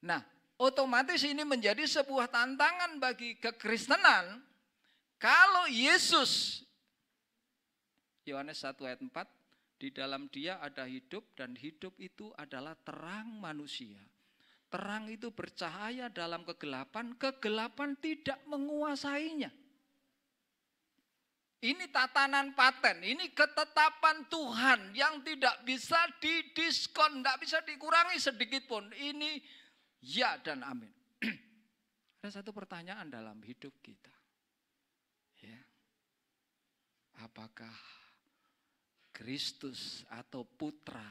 Nah, otomatis ini menjadi sebuah tantangan bagi kekristenan. Kalau Yesus, Yohanes 1 ayat 4, di dalam Dia ada hidup dan hidup itu adalah terang manusia. Terang itu bercahaya dalam kegelapan, kegelapan tidak menguasainya. Ini tatanan paten, ini ketetapan Tuhan yang tidak bisa didiskon, tidak bisa dikurangi sedikit pun. Ini ya dan amin. Ada satu pertanyaan dalam hidup kita. Ya. apakah Kristus atau putra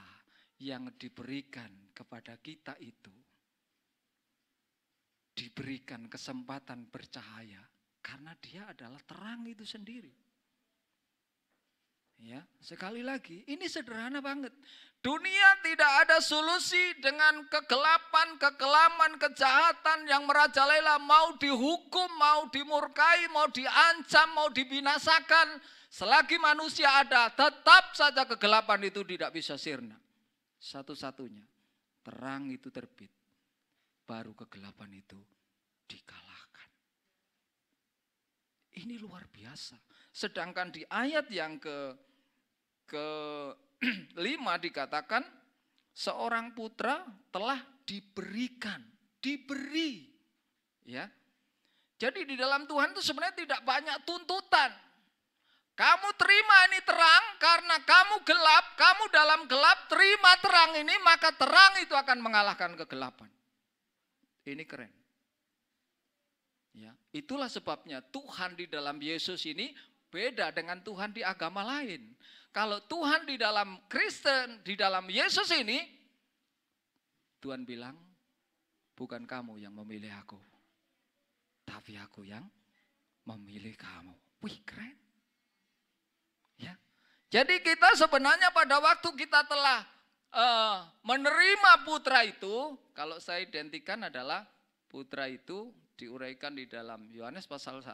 yang diberikan kepada kita itu diberikan kesempatan bercahaya karena dia adalah terang itu sendiri. Ya, sekali lagi, ini sederhana banget. Dunia tidak ada solusi dengan kegelapan, kekelaman, kejahatan yang merajalela, mau dihukum, mau dimurkai, mau diancam, mau dibinasakan. Selagi manusia ada, tetap saja kegelapan itu tidak bisa sirna. Satu-satunya, terang itu terbit, baru kegelapan itu dikalahkan. Ini luar biasa. Sedangkan di ayat yang ke-5 dikatakan seorang putra telah diberikan, diberi. Ya. Jadi di dalam Tuhan itu sebenarnya tidak banyak tuntutan. Kamu terima ini terang karena kamu gelap, kamu dalam gelap, terima terang ini, maka terang itu akan mengalahkan kegelapan. Ini keren. Ya, itulah sebabnya Tuhan di dalam Yesus ini beda dengan Tuhan di agama lain. Kalau Tuhan di dalam Kristen, di dalam Yesus ini, Tuhan bilang, bukan kamu yang memilih aku, tapi aku yang memilih kamu. Wih, keren. Ya. Jadi kita sebenarnya pada waktu kita telah menerima putra itu, kalau saya identikan adalah putra itu diuraikan di dalam Yohanes pasal 1.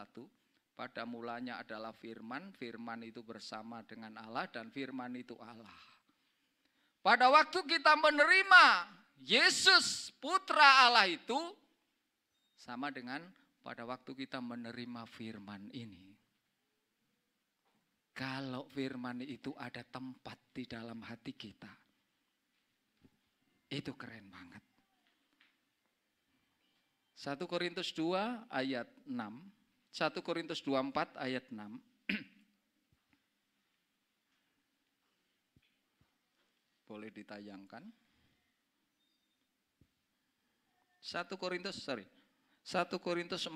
Pada mulanya adalah firman, firman itu bersama dengan Allah dan firman itu Allah. Pada waktu kita menerima Yesus putra Allah itu sama dengan pada waktu kita menerima firman ini. Kalau firman itu ada tempat di dalam hati kita, itu keren banget. 1 Korintus 2 ayat 6. 1 Korintus 24 ayat 6. Boleh ditayangkan. 1 Korintus 4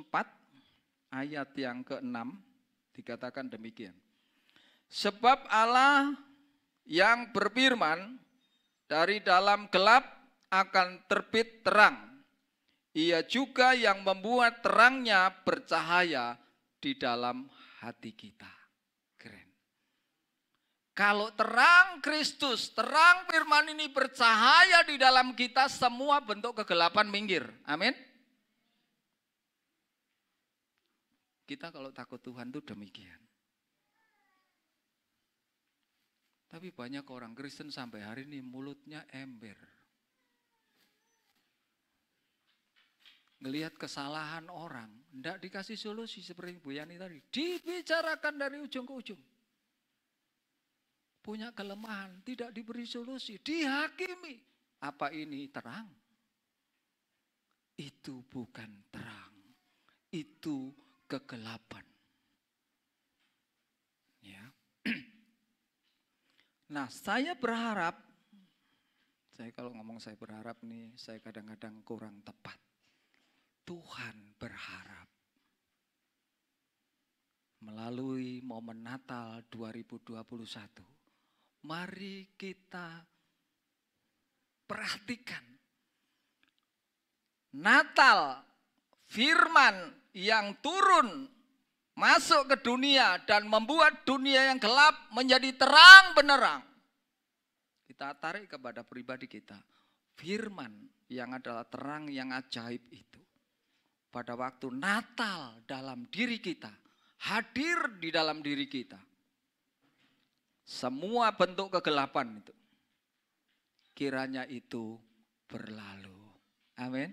ayat yang ke-6 dikatakan demikian. Sebab Allah yang berfirman, dari dalam gelap akan terbit terang. Ia juga yang membuat terangnya bercahaya di dalam hati kita. Keren. Kalau terang Kristus, terang firman ini bercahaya di dalam kita, semua bentuk kegelapan minggir. Amin. Kita kalau takut Tuhan itu demikian. Tapi banyak orang Kristen sampai hari ini mulutnya ember. Ngelihat kesalahan orang, tidak dikasih solusi seperti Bu Yani tadi. Dibicarakan dari ujung ke ujung. Punya kelemahan, tidak diberi solusi, dihakimi. Apa ini terang? Itu bukan terang, itu kegelapan. Ya. Nah, saya berharap, saya kalau ngomong saya berharap nih, saya kadang-kadang kurang tepat. Tuhan berharap melalui momen Natal 2021, mari kita perhatikan Natal, firman yang turun masuk ke dunia dan membuat dunia yang gelap menjadi terang benderang. Kita tarik kepada pribadi kita, firman yang adalah terang yang ajaib itu. Pada waktu Natal dalam diri kita, hadir di dalam diri kita. Semua bentuk kegelapan itu, kiranya itu berlalu. Amin.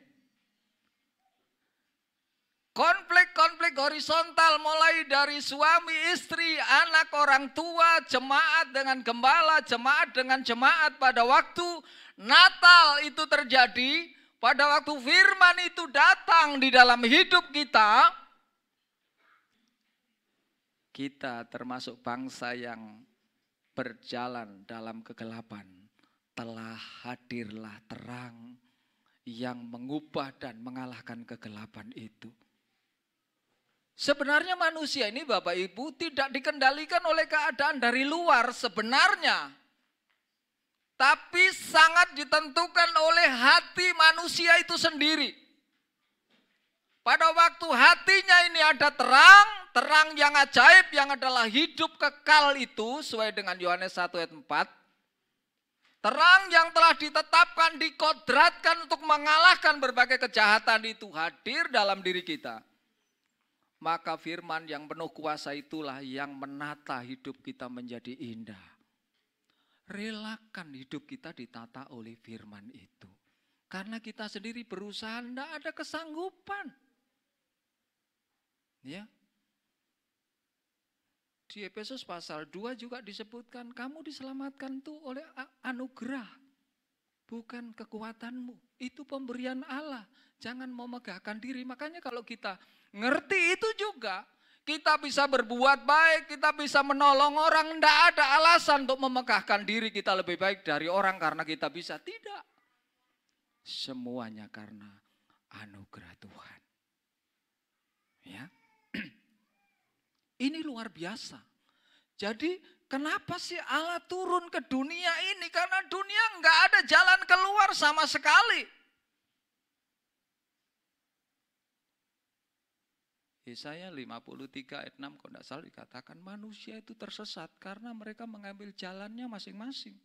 Konflik-konflik horizontal mulai dari suami, istri, anak, orang tua, jemaat dengan gembala, jemaat dengan jemaat pada waktu Natal itu terjadi. Pada waktu firman itu datang di dalam hidup kita, kita termasuk bangsa yang berjalan dalam kegelapan, telah hadirlah terang yang mengubah dan mengalahkan kegelapan itu. Sebenarnya manusia ini Bapak Ibu tidak dikendalikan oleh keadaan dari luar sebenarnya. Tapi sangat ditentukan oleh hati manusia itu sendiri. Pada waktu hatinya ini ada terang, terang yang ajaib yang adalah hidup kekal itu sesuai dengan Yohanes 1 ayat 4. Terang yang telah ditetapkan, dikodratkan untuk mengalahkan berbagai kejahatan itu hadir dalam diri kita. Maka firman yang penuh kuasa itulah yang menata hidup kita menjadi indah. Relakan hidup kita ditata oleh firman itu. Karena kita sendiri berusaha, tidak ada kesanggupan. Ya. Di Efesus pasal 2 juga disebutkan, kamu diselamatkan tuh oleh anugerah. Bukan kekuatanmu. Itu pemberian Allah. Jangan memegahkan diri. Makanya kalau kita ngerti itu juga, kita bisa berbuat baik, kita bisa menolong orang. Tidak ada alasan untuk memegahkan diri kita lebih baik dari orang karena kita bisa. Tidak. Semuanya karena anugerah Tuhan. Ya. Ini luar biasa. Jadi kenapa sih Allah turun ke dunia ini? Karena dunia nggak ada jalan keluar sama sekali. Yesaya 53 ayat 6 kalau tidak salah dikatakan manusia itu tersesat karena mereka mengambil jalannya masing-masing.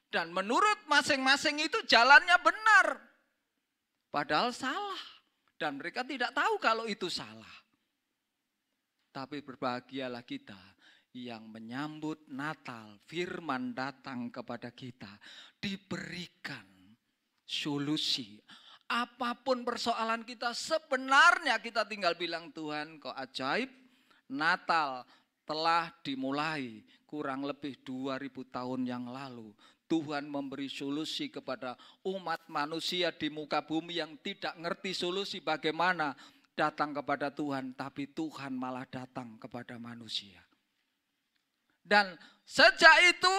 Dan menurut masing-masing itu jalannya benar. Padahal salah. Dan mereka tidak tahu kalau itu salah. Tapi berbahagialah kita yang menyambut Natal, firman datang kepada kita, diberikan solusi. Apapun persoalan kita sebenarnya kita tinggal bilang Tuhan kok ajaib, Natal telah dimulai kurang lebih 2000 tahun yang lalu. Tuhan memberi solusi kepada umat manusia di muka bumi yang tidak ngerti solusi bagaimana datang kepada Tuhan, tapi Tuhan malah datang kepada manusia. Dan sejak itu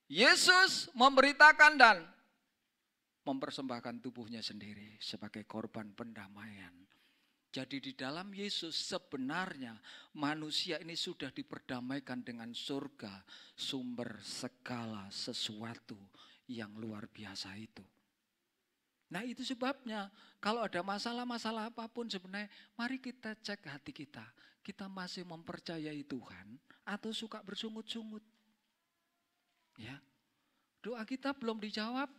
Yesus memberitakan dan mempersembahkan tubuhnya sendiri sebagai korban pendamaian. Jadi di dalam Yesus sebenarnya manusia ini sudah diperdamaikan dengan surga, sumber segala sesuatu yang luar biasa itu. Nah itu sebabnya kalau ada masalah-masalah apapun sebenarnya mari kita cek hati kita. Kita masih mempercayai Tuhan atau suka bersungut-sungut. Ya, doa kita belum dijawab,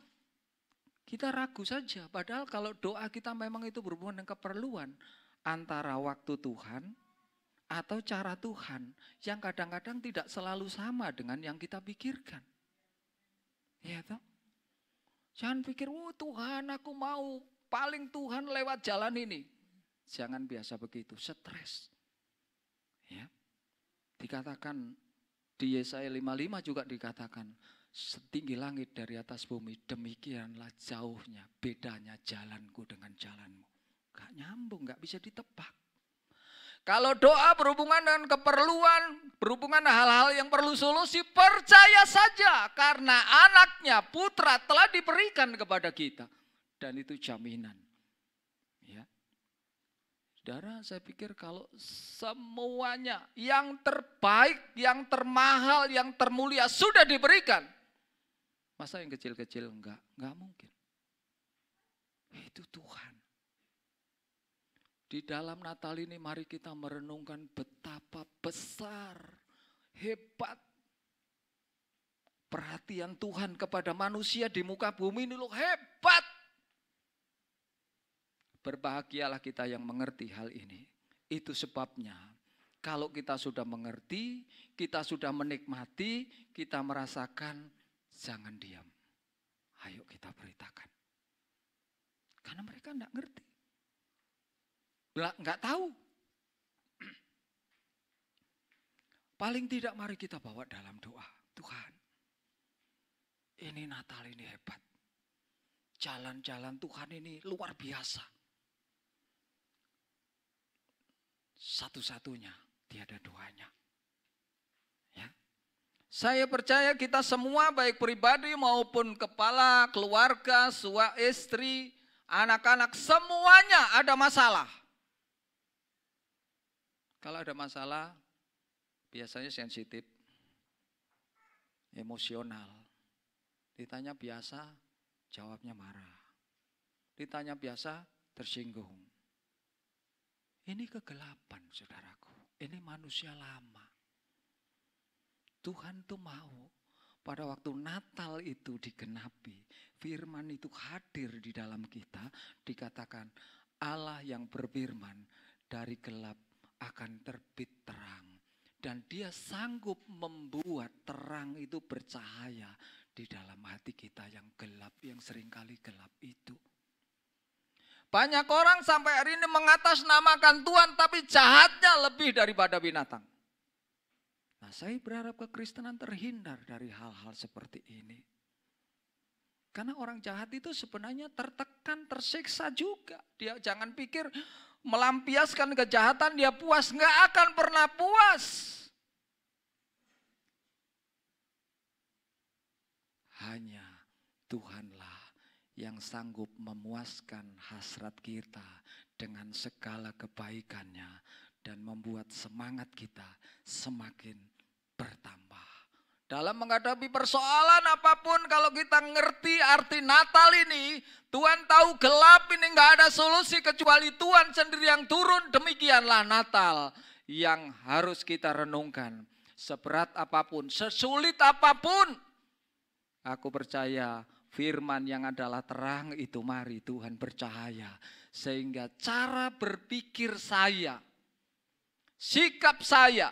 kita ragu saja. Padahal kalau doa kita memang itu berhubungan dengan keperluan antara waktu Tuhan atau cara Tuhan yang kadang-kadang tidak selalu sama dengan yang kita pikirkan. Ya toh? Jangan pikir, Tuhan aku mau, paling Tuhan lewat jalan ini. Jangan biasa begitu, stres. Ya. Dikatakan di Yesaya 55 juga dikatakan, setinggi langit dari atas bumi, demikianlah jauhnya, bedanya jalanku dengan jalanmu. Gak nyambung, gak bisa ditebak. Kalau doa berhubungan dengan keperluan, berhubungan dengan hal-hal yang perlu solusi, percaya saja karena anaknya, putra telah diberikan kepada kita. Dan itu jaminan. Ya. Saudara, saya pikir kalau semuanya yang terbaik, yang termahal, yang termulia sudah diberikan. Masa yang kecil-kecil enggak mungkin. Itu Tuhan. Di dalam Natal ini mari kita merenungkan betapa besar, hebat perhatian Tuhan kepada manusia di muka bumi ini loh, hebat. Berbahagialah kita yang mengerti hal ini. Itu sebabnya kalau kita sudah mengerti, kita sudah menikmati, kita merasakan, jangan diam. Ayo kita beritakan. Karena mereka enggak ngerti. Enggak tahu. Paling tidak mari kita bawa dalam doa. Tuhan, ini Natal ini hebat. Jalan-jalan Tuhan ini luar biasa. Satu-satunya tiada duanya. Ya. Saya percaya kita semua baik pribadi maupun kepala, keluarga, suami, istri, anak-anak semuanya ada masalah. Kalau ada masalah, biasanya sensitif, emosional. Ditanya biasa, jawabnya marah. Ditanya biasa, tersinggung. Ini kegelapan, saudaraku. Ini manusia lama. Tuhan tuh mau pada waktu Natal itu digenapi, firman itu hadir di dalam kita, dikatakan Allah yang berfirman, dari gelap akan terbit terang. Dan dia sanggup membuat terang itu bercahaya di dalam hati kita yang gelap, yang seringkali gelap itu. Banyak orang sampai hari ini mengatasnamakan Tuhan, tapi jahatnya lebih daripada binatang. Nah, saya berharap kekristenan terhindar dari hal-hal seperti ini. Karena orang jahat itu sebenarnya tertekan, tersiksa juga. Dia jangan pikir melampiaskan kejahatan dia puas, nggak akan pernah puas. Hanya Tuhanlah yang sanggup memuaskan hasrat kita dengan segala kebaikannya dan membuat semangat kita semakin bertambah. Dalam menghadapi persoalan apapun, kalau kita ngerti arti Natal ini, Tuhan tahu gelap ini nggak ada solusi kecuali Tuhan sendiri yang turun. Demikianlah Natal yang harus kita renungkan. Seberat apapun, sesulit apapun, aku percaya firman yang adalah terang itu, mari Tuhan bercahaya. Sehingga cara berpikir saya, sikap saya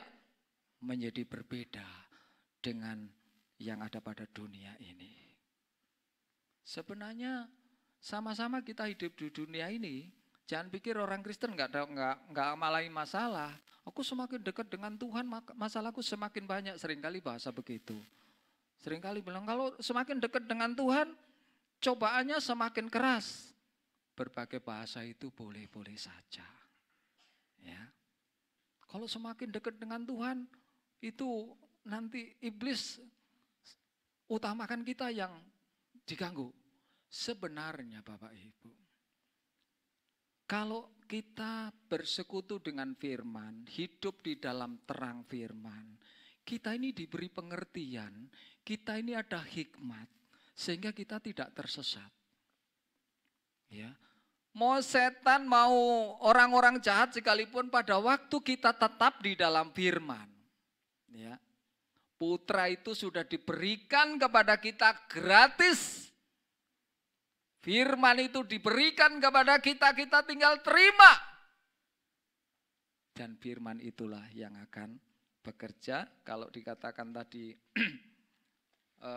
menjadi berbeda dengan yang ada pada dunia ini. Sebenarnya sama-sama kita hidup di dunia ini. Jangan pikir orang Kristen nggak malai masalah. Aku semakin dekat dengan Tuhan, masalahku semakin banyak. Seringkali bahasa begitu. Seringkali bilang kalau semakin dekat dengan Tuhan, cobaannya semakin keras. Berbagai bahasa itu boleh-boleh saja. Ya. Kalau semakin dekat dengan Tuhan, itu nanti iblis utamakan kita yang diganggu. Sebenarnya Bapak Ibu, kalau kita bersekutu dengan firman, hidup di dalam terang firman, kita ini diberi pengertian, kita ini ada hikmat, sehingga kita tidak tersesat. Ya. Mau setan, mau orang-orang jahat sekalipun, pada waktu kita tetap di dalam firman. Ya. Putra itu sudah diberikan kepada kita gratis. Firman itu diberikan kepada kita, kita tinggal terima. Dan firman itulah yang akan bekerja. Kalau dikatakan tadi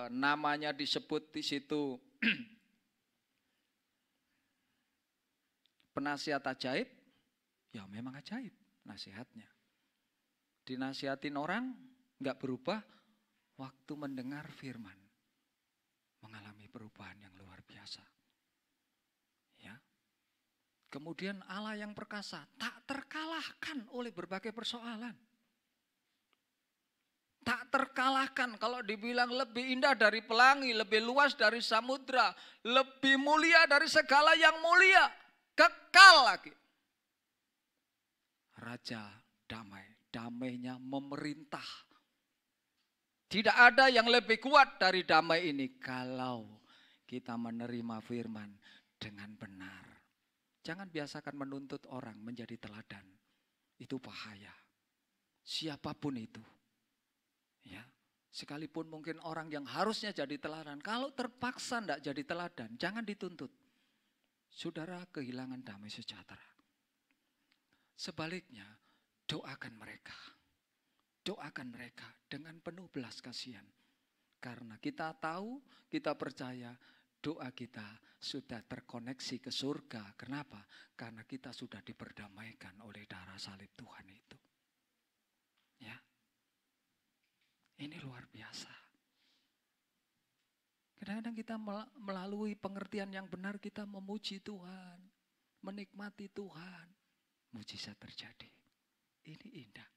namanya disebut di situ penasihat ajaib, ya memang ajaib nasihatnya. Dinasihatin orang nggak berubah, waktu mendengar firman mengalami perubahan yang luar biasa. Ya. Kemudian Allah yang perkasa tak terkalahkan oleh berbagai persoalan. Tak terkalahkan, kalau dibilang lebih indah dari pelangi, lebih luas dari samudra, lebih mulia dari segala yang mulia, kekal lagi. Raja damai, damainya memerintah. Tidak ada yang lebih kuat dari damai ini kalau kita menerima firman dengan benar. Jangan biasakan menuntut orang menjadi teladan. Itu bahaya. Siapapun itu. Ya, sekalipun mungkin orang yang harusnya jadi teladan, kalau terpaksa tidak jadi teladan, jangan dituntut. Saudara kehilangan damai sejahtera. Sebaliknya, doakan mereka. Doakan mereka dengan penuh belas kasihan. Karena kita tahu, kita percaya doa kita sudah terkoneksi ke surga. Kenapa? Karena kita sudah diperdamaikan oleh darah salib Tuhan itu. Ya. Ini luar biasa. Kadang-kadang kita melalui pengertian yang benar, kita memuji Tuhan, menikmati Tuhan. Mujizat terjadi. Ini indah.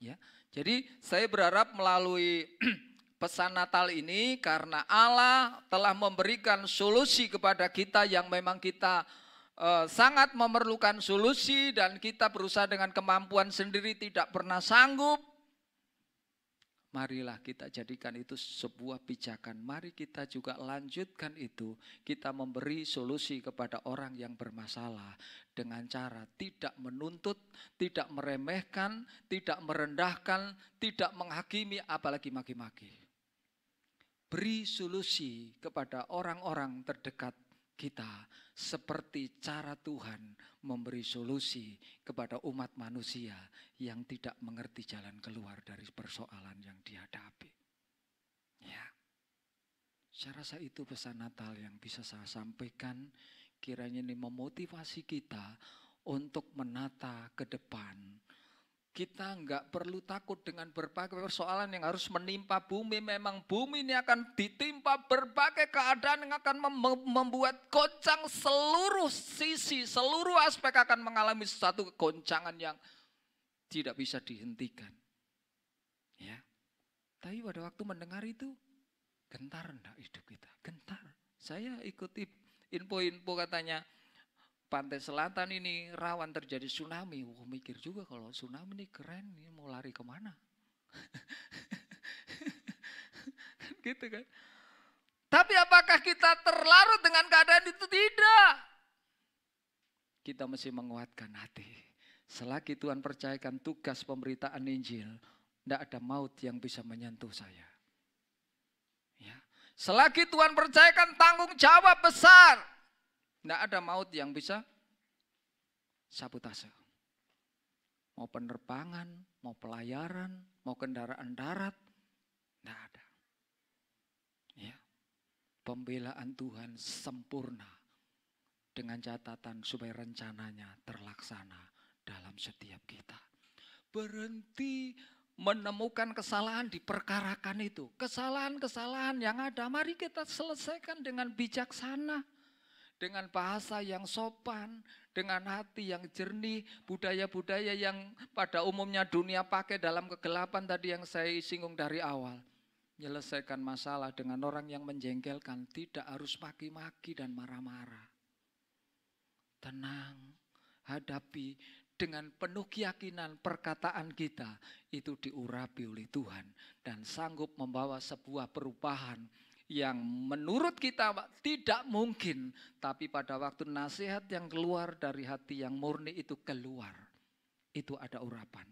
Ya, jadi saya berharap melalui pesan Natal ini, karena Allah telah memberikan solusi kepada kita yang memang kita sangat memerlukan solusi dan kita berusaha dengan kemampuan sendiri tidak pernah sanggup, marilah kita jadikan itu sebuah pijakan. Mari kita juga lanjutkan itu. Kita memberi solusi kepada orang yang bermasalah dengan cara tidak menuntut, tidak meremehkan, tidak merendahkan, tidak menghakimi, apalagi maki-maki. Beri solusi kepada orang-orang terdekat kita seperti cara Tuhan memberi solusi kepada umat manusia yang tidak mengerti jalan keluar dari persoalan yang dihadapi. Ya, saya rasa itu pesan Natal yang bisa saya sampaikan. Kiranya ini memotivasi kita untuk menata ke depan. Kita enggak perlu takut dengan berbagai persoalan yang harus menimpa bumi. Memang bumi ini akan ditimpa berbagai keadaan yang akan membuat goncang seluruh sisi, seluruh aspek akan mengalami satu goncangan yang tidak bisa dihentikan. Ya. Tapi pada waktu mendengar itu, gentar enggak hidup kita? Gentar. Saya ikuti info-info katanya, pantai selatan ini rawan terjadi tsunami. Mikir juga kalau tsunami ini keren, ini mau lari kemana? Gitu kan. Tapi apakah kita terlarut dengan keadaan itu? Tidak. Kita mesti menguatkan hati. Selagi Tuhan percayakan tugas pemberitaan Injil, tidak ada maut yang bisa menyentuh saya. Ya. Selagi Tuhan percayakan tanggung jawab besar, tidak ada maut yang bisa sabotase. Mau penerbangan, mau pelayaran, mau kendaraan darat, tidak ada. Ya. Pembelaan Tuhan sempurna dengan catatan supaya rencananya terlaksana dalam setiap kita. Berhenti menemukan kesalahan, diperkarakan itu. Kesalahan-kesalahan yang ada, mari kita selesaikan dengan bijaksana. Dengan bahasa yang sopan, dengan hati yang jernih, budaya-budaya yang pada umumnya dunia pakai dalam kegelapan tadi yang saya singgung dari awal. Menyelesaikan masalah dengan orang yang menjengkelkan, tidak harus maki-maki dan marah-marah. Tenang, hadapi dengan penuh keyakinan perkataan kita itu diurapi oleh Tuhan dan sanggup membawa sebuah perubahan yang menurut kita tidak mungkin, tapi pada waktu nasihat yang keluar dari hati yang murni itu keluar, itu ada urapan.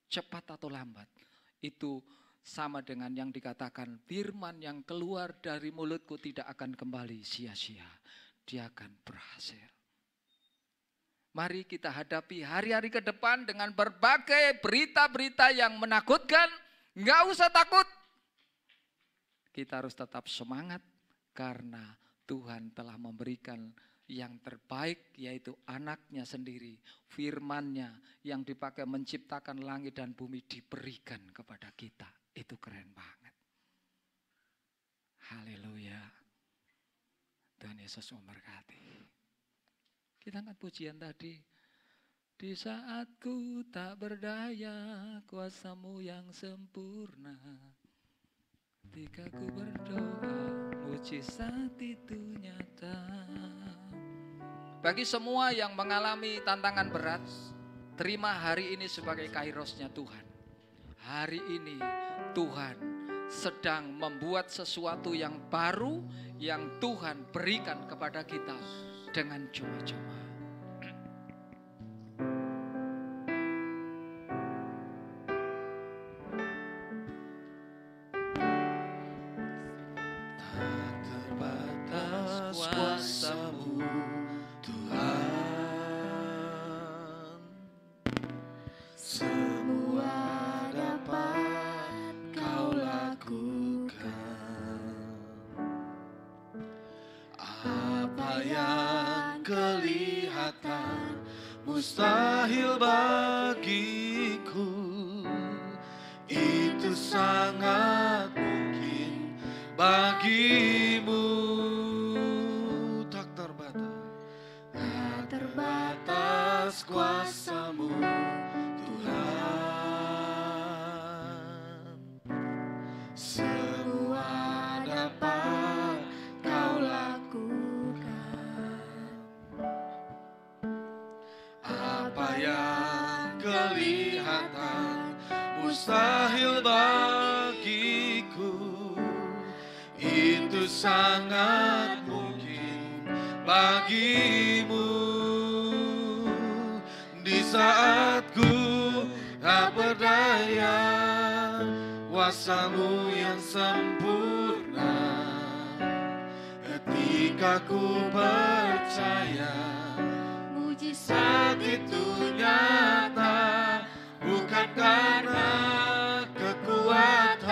Cepat atau lambat, itu sama dengan yang dikatakan firman yang keluar dari mulutku tidak akan kembali sia-sia, dia akan berhasil. Mari kita hadapi hari-hari ke depan dengan berbagai berita-berita yang menakutkan, nggak usah takut. Kita harus tetap semangat karena Tuhan telah memberikan yang terbaik, yaitu anaknya sendiri. Firman-Nya yang dipakai menciptakan langit dan bumi diberikan kepada kita. Itu keren banget. Haleluya. Tuhan Yesus memberkati. Kita angkat pujian tadi. Di saat ku tak berdaya, kuasa-Mu yang sempurna. Ketika ku berdoa, mujizat itu nyata. Bagi semua yang mengalami tantangan berat, terima hari ini sebagai kairosnya Tuhan. Hari ini Tuhan sedang membuat sesuatu yang baru yang Tuhan berikan kepada kita dengan cuma-cuma. Mustahil bagiku, itu sangat mungkin bagimu. Tak terbatas kuasa-Mu Tuhan. Semua dapat Kau lakukan. mustahil bagiku, itu sangat mungkin bagimu. Di saat ku tak berdaya, kuasa-Mu yang sempurna. Ketika ku percaya, mujizat itu nyata, bukan karena kekuatan,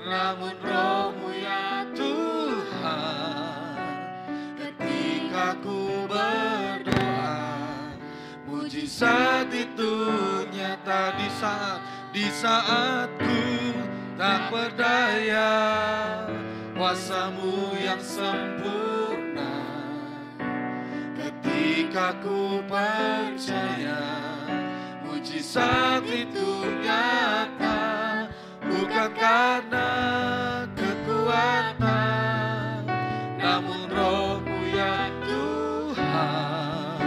namun Roh-Mu ya Tuhan. Ketika ku berdoa, mujizat itu nyata. Di saat ku tak berdaya, kuasa-Mu yang sempurna. Ketika ku percaya, mujizat itu nyata, bukan karena kekuatan, namun Roh-Mu ya Tuhan.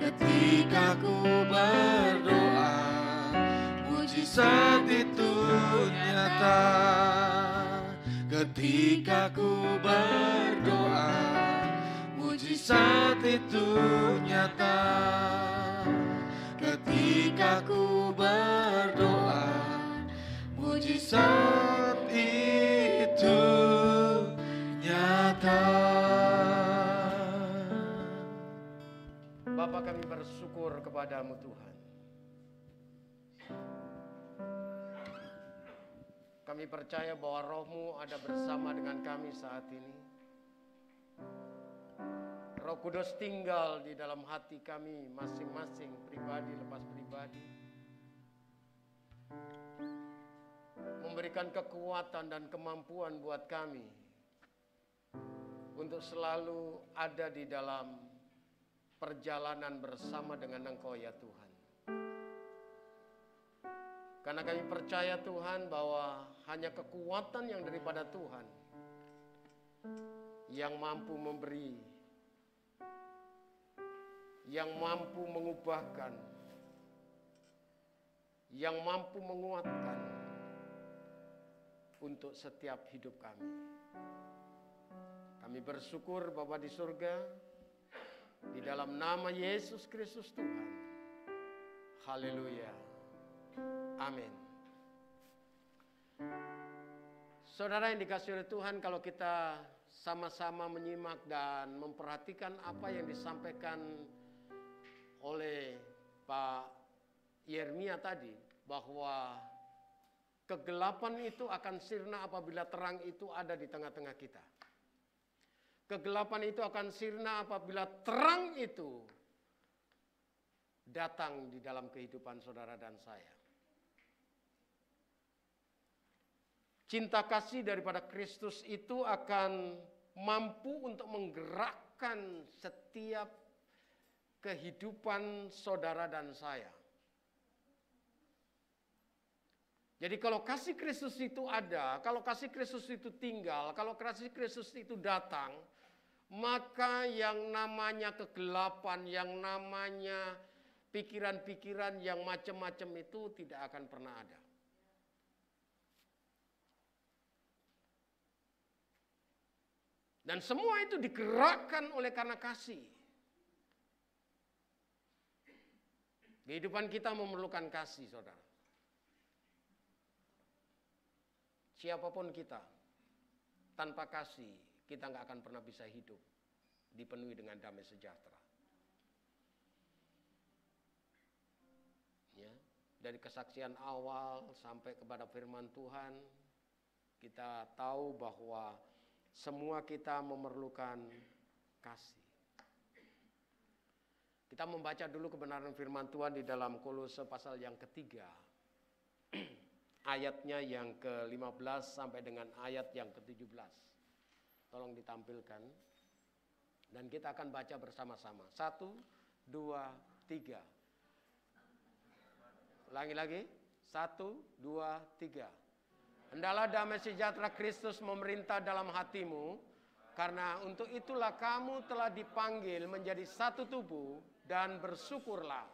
Ketika ku berdoa, mujizat itu nyata. Ketika ku berdoa, mujizat itu nyata. Ketika ku berdoa, mujizat itu nyata. Bapa, kami bersyukur kepada-Mu Tuhan. Kami percaya bahwa Roh-Mu ada bersama dengan kami saat ini. Roh Kudus tinggal di dalam hati kami masing-masing, pribadi lepas pribadi. Memberikan kekuatan dan kemampuan buat kami untuk selalu ada di dalam perjalanan bersama dengan Engkau ya Tuhan. Karena kami percaya Tuhan bahwa hanya kekuatan yang daripada Tuhan yang mampu memberi, yang mampu mengubahkan, yang mampu menguatkan untuk setiap hidup kami. Kami bersyukur Bapa di surga, di dalam nama Yesus Kristus Tuhan. Haleluya. Amin. Saudara yang dikasihi oleh Tuhan, kalau kita sama-sama menyimak dan memperhatikan apa yang disampaikan oleh Pak Yeremia tadi, bahwa kegelapan itu akan sirna apabila terang itu ada di tengah-tengah kita. Kegelapan itu akan sirna apabila terang itu datang di dalam kehidupan saudara dan saya. Cinta kasih daripada Kristus itu akan mampu untuk menggerakkan setiap kehidupan saudara dan saya. Jadi kalau kasih Kristus itu ada, kalau kasih Kristus itu tinggal, kalau kasih Kristus itu datang, maka yang namanya kegelapan, yang namanya pikiran-pikiran yang macam-macam itu tidak akan pernah ada. Dan semua itu digerakkan oleh karena kasih. Kehidupan kita memerlukan kasih, saudara. Siapapun kita, tanpa kasih, kita nggak akan pernah bisa hidup dipenuhi dengan damai sejahtera. Ya, dari kesaksian awal sampai kepada firman Tuhan, kita tahu bahwa semua kita memerlukan kasih. Kita membaca dulu kebenaran firman Tuhan di dalam Kolose pasal yang ketiga. Ayatnya yang ke-15 sampai dengan ayat yang ke-17. Tolong ditampilkan. Dan kita akan baca bersama-sama. 1, 2, 3. Ulangi lagi. 1, 2, 3. Hendaklah damai sejahtera Kristus memerintah dalam hatimu, karena untuk itulah kamu telah dipanggil menjadi satu tubuh, dan bersyukurlah.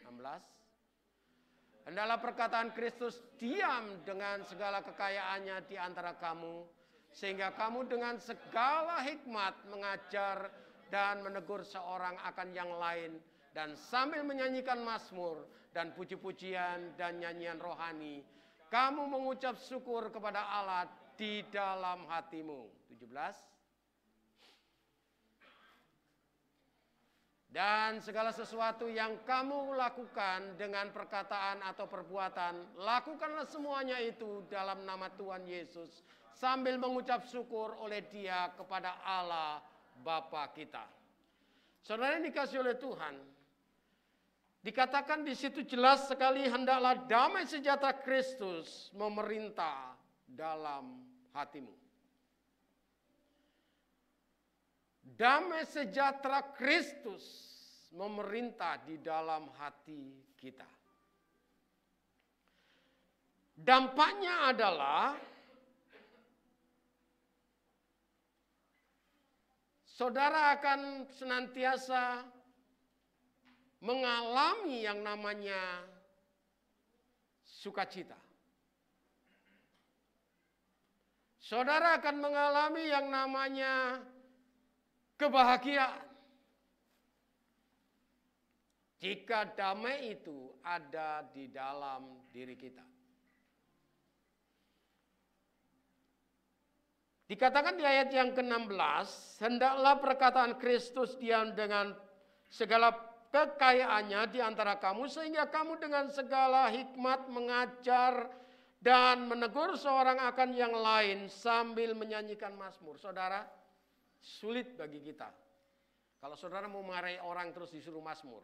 16. Hendaklah perkataan Kristus diam dengan segala kekayaannya di antara kamu, sehingga kamu dengan segala hikmat mengajar dan menegur seorang akan yang lain, dan sambil menyanyikan mazmur dan puji-pujian dan nyanyian rohani, kamu mengucap syukur kepada Allah di dalam hatimu. 17. Dan segala sesuatu yang kamu lakukan dengan perkataan atau perbuatan, lakukanlah semuanya itu dalam nama Tuhan Yesus, sambil mengucap syukur oleh Dia kepada Allah Bapa kita. Saudara yang dikasihi oleh Tuhan, dikatakan di situ jelas sekali, hendaklah damai sejahtera Kristus memerintah dalam hatimu. Damai sejahtera Kristus memerintah di dalam hati kita. Dampaknya adalah saudara akan senantiasa mengalami yang namanya sukacita. Saudara akan mengalami yang namanya kebahagiaan. Jika damai itu ada di dalam diri kita. Dikatakan di ayat yang ke-16, hendaklah perkataan Kristus diam dengan segala kekayaannya di antara kamu, sehingga kamu dengan segala hikmat mengajar dan menegur seorang akan yang lain sambil menyanyikan mazmur. Saudara, sulit bagi kita kalau saudara mau marahi orang terus disuruh mazmur.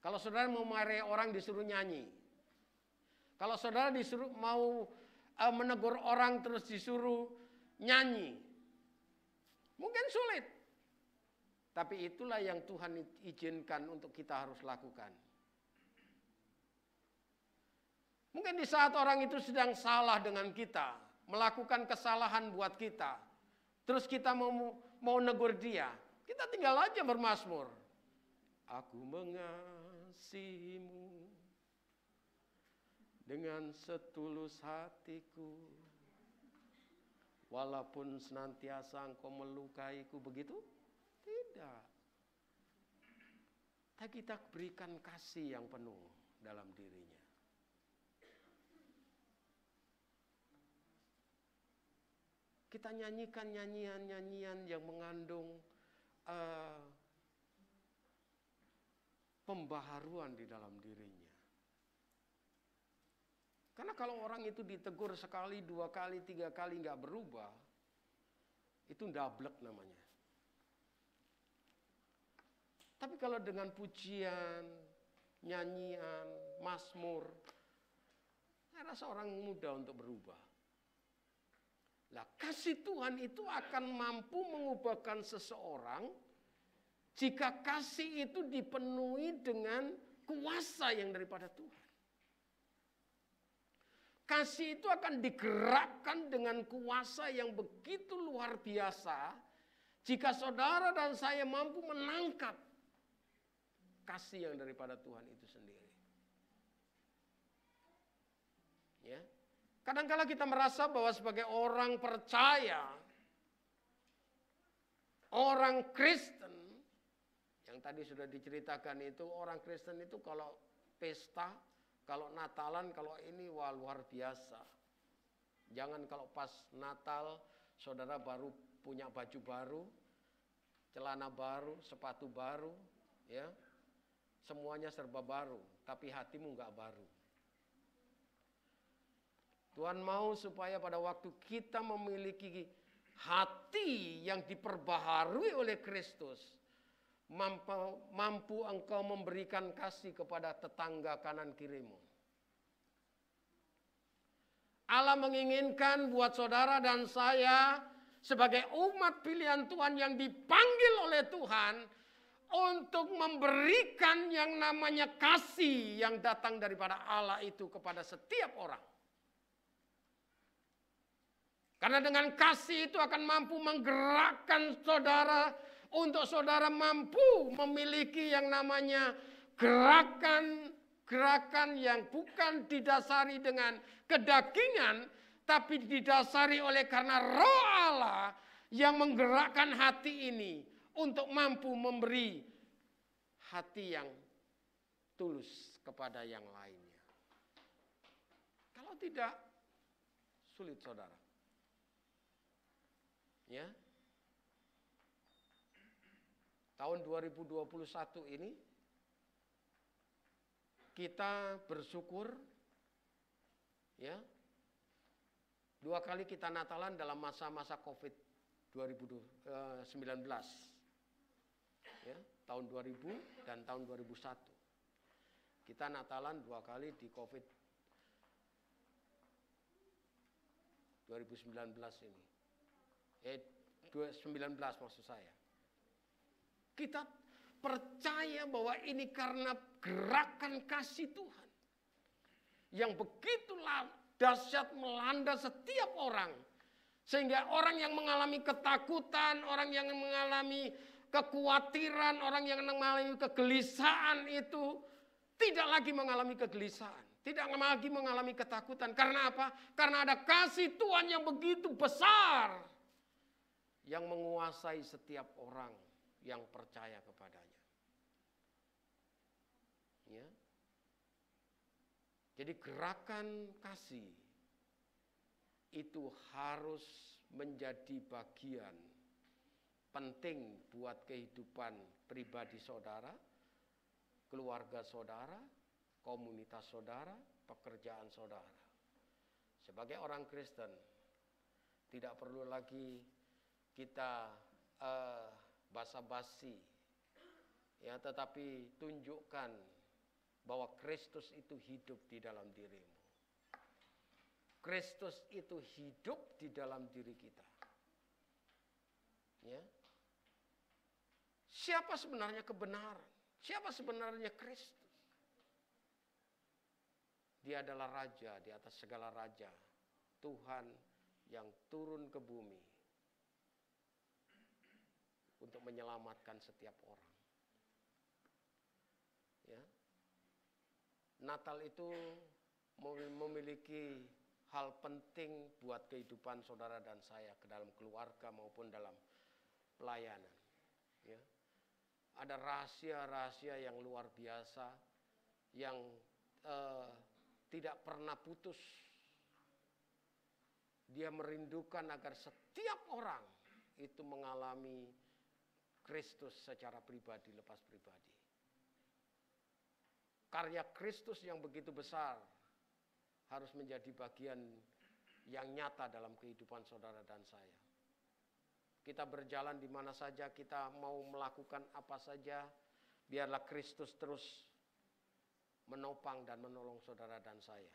Kalau saudara mau marahi orang disuruh nyanyi. Kalau saudara disuruh mau menegur orang terus disuruh nyanyi. Mungkin sulit. Tapi itulah yang Tuhan izinkan untuk kita harus lakukan. Mungkin di saat orang itu sedang salah dengan kita, melakukan kesalahan buat kita, terus kita mau negur dia, kita tinggal aja bermazmur. Aku mengasihimu dengan setulus hatiku, walaupun senantiasa engkau melukaiku. Begitu? Tidak. Tapi kita berikan kasih yang penuh dalam dirinya. Kita nyanyikan nyanyian-nyanyian yang mengandung pembaharuan di dalam dirinya. Karena kalau orang itu ditegur sekali, 2 kali, 3 kali nggak berubah, itu ndablek namanya. Tapi kalau dengan pujian, nyanyian, mazmur, saya rasa orang mudah untuk berubah. Nah, kasih Tuhan itu akan mampu mengubahkan seseorang jika kasih itu dipenuhi dengan kuasa yang daripada Tuhan. Kasih itu akan digerakkan dengan kuasa yang begitu luar biasa jika saudara dan saya mampu menangkap kasih yang daripada Tuhan itu sendiri. Ya. Kadang-kala kita merasa bahwa sebagai orang percaya, orang Kristen, yang tadi sudah diceritakan itu, orang Kristen itu kalau pesta, kalau Natalan, kalau ini wah luar biasa. Jangan kalau pas Natal, saudara baru punya baju baru, celana baru, sepatu baru, ya, semuanya serba baru, tapi hatimu enggak baru. Tuhan mau supaya pada waktu kita memiliki hati yang diperbaharui oleh Kristus, mampu engkau memberikan kasih kepada tetangga kanan kirimu. Allah menginginkan buat saudara dan saya sebagai umat pilihan Tuhan yang dipanggil oleh Tuhan untuk memberikan yang namanya kasih yang datang daripada Allah itu kepada setiap orang. Karena dengan kasih itu akan mampu menggerakkan saudara untuk saudara mampu memiliki yang namanya gerakan yang bukan didasari dengan kedagingan, tapi didasari oleh karena Roh Allah yang menggerakkan hati ini untuk mampu memberi hati yang tulus kepada yang lainnya. Kalau tidak, sulit saudara. Ya. Tahun 2021 ini kita bersyukur ya. 2 kali kita Natalan dalam masa-masa Covid 2019. Ya, tahun 2000 dan tahun 2001. Kita Natalan 2 kali di Covid 2019 ini. 2019 maksud saya. Kita percaya bahwa ini karena gerakan kasih Tuhan yang begitu dahsyat melanda setiap orang. Sehingga orang yang mengalami ketakutan, orang yang mengalami kekhawatiran, orang yang mengalami kegelisahan itu tidak lagi mengalami kegelisahan. Tidak lagi mengalami ketakutan. Karena apa? Karena ada kasih Tuhan yang begitu besar yang menguasai setiap orang yang percaya kepadanya. Ya. Jadi gerakan kasih itu harus menjadi bagian penting buat kehidupan pribadi saudara, keluarga saudara, komunitas saudara, pekerjaan saudara. Sebagai orang Kristen, tidak perlu lagi kita basa-basi, ya, tetapi tunjukkan bahwa Kristus itu hidup di dalam dirimu. Kristus itu hidup di dalam diri kita. Ya. Siapa sebenarnya kebenaran? Siapa sebenarnya Kristus? Dia adalah Raja di atas segala raja. Tuhan yang turun ke bumi untuk menyelamatkan setiap orang. Ya. Natal itu memiliki hal penting buat kehidupan saudara dan saya ke dalam keluarga maupun dalam pelayanan. Ya. Ada rahasia-rahasia yang luar biasa yang tidak pernah putus. Dia merindukan agar setiap orang itu mengalami Kristus secara pribadi, lepas pribadi. Karya Kristus yang begitu besar harus menjadi bagian yang nyata dalam kehidupan saudara dan saya. Kita berjalan di mana saja, kita mau melakukan apa saja, biarlah Kristus terus menopang dan menolong saudara dan saya.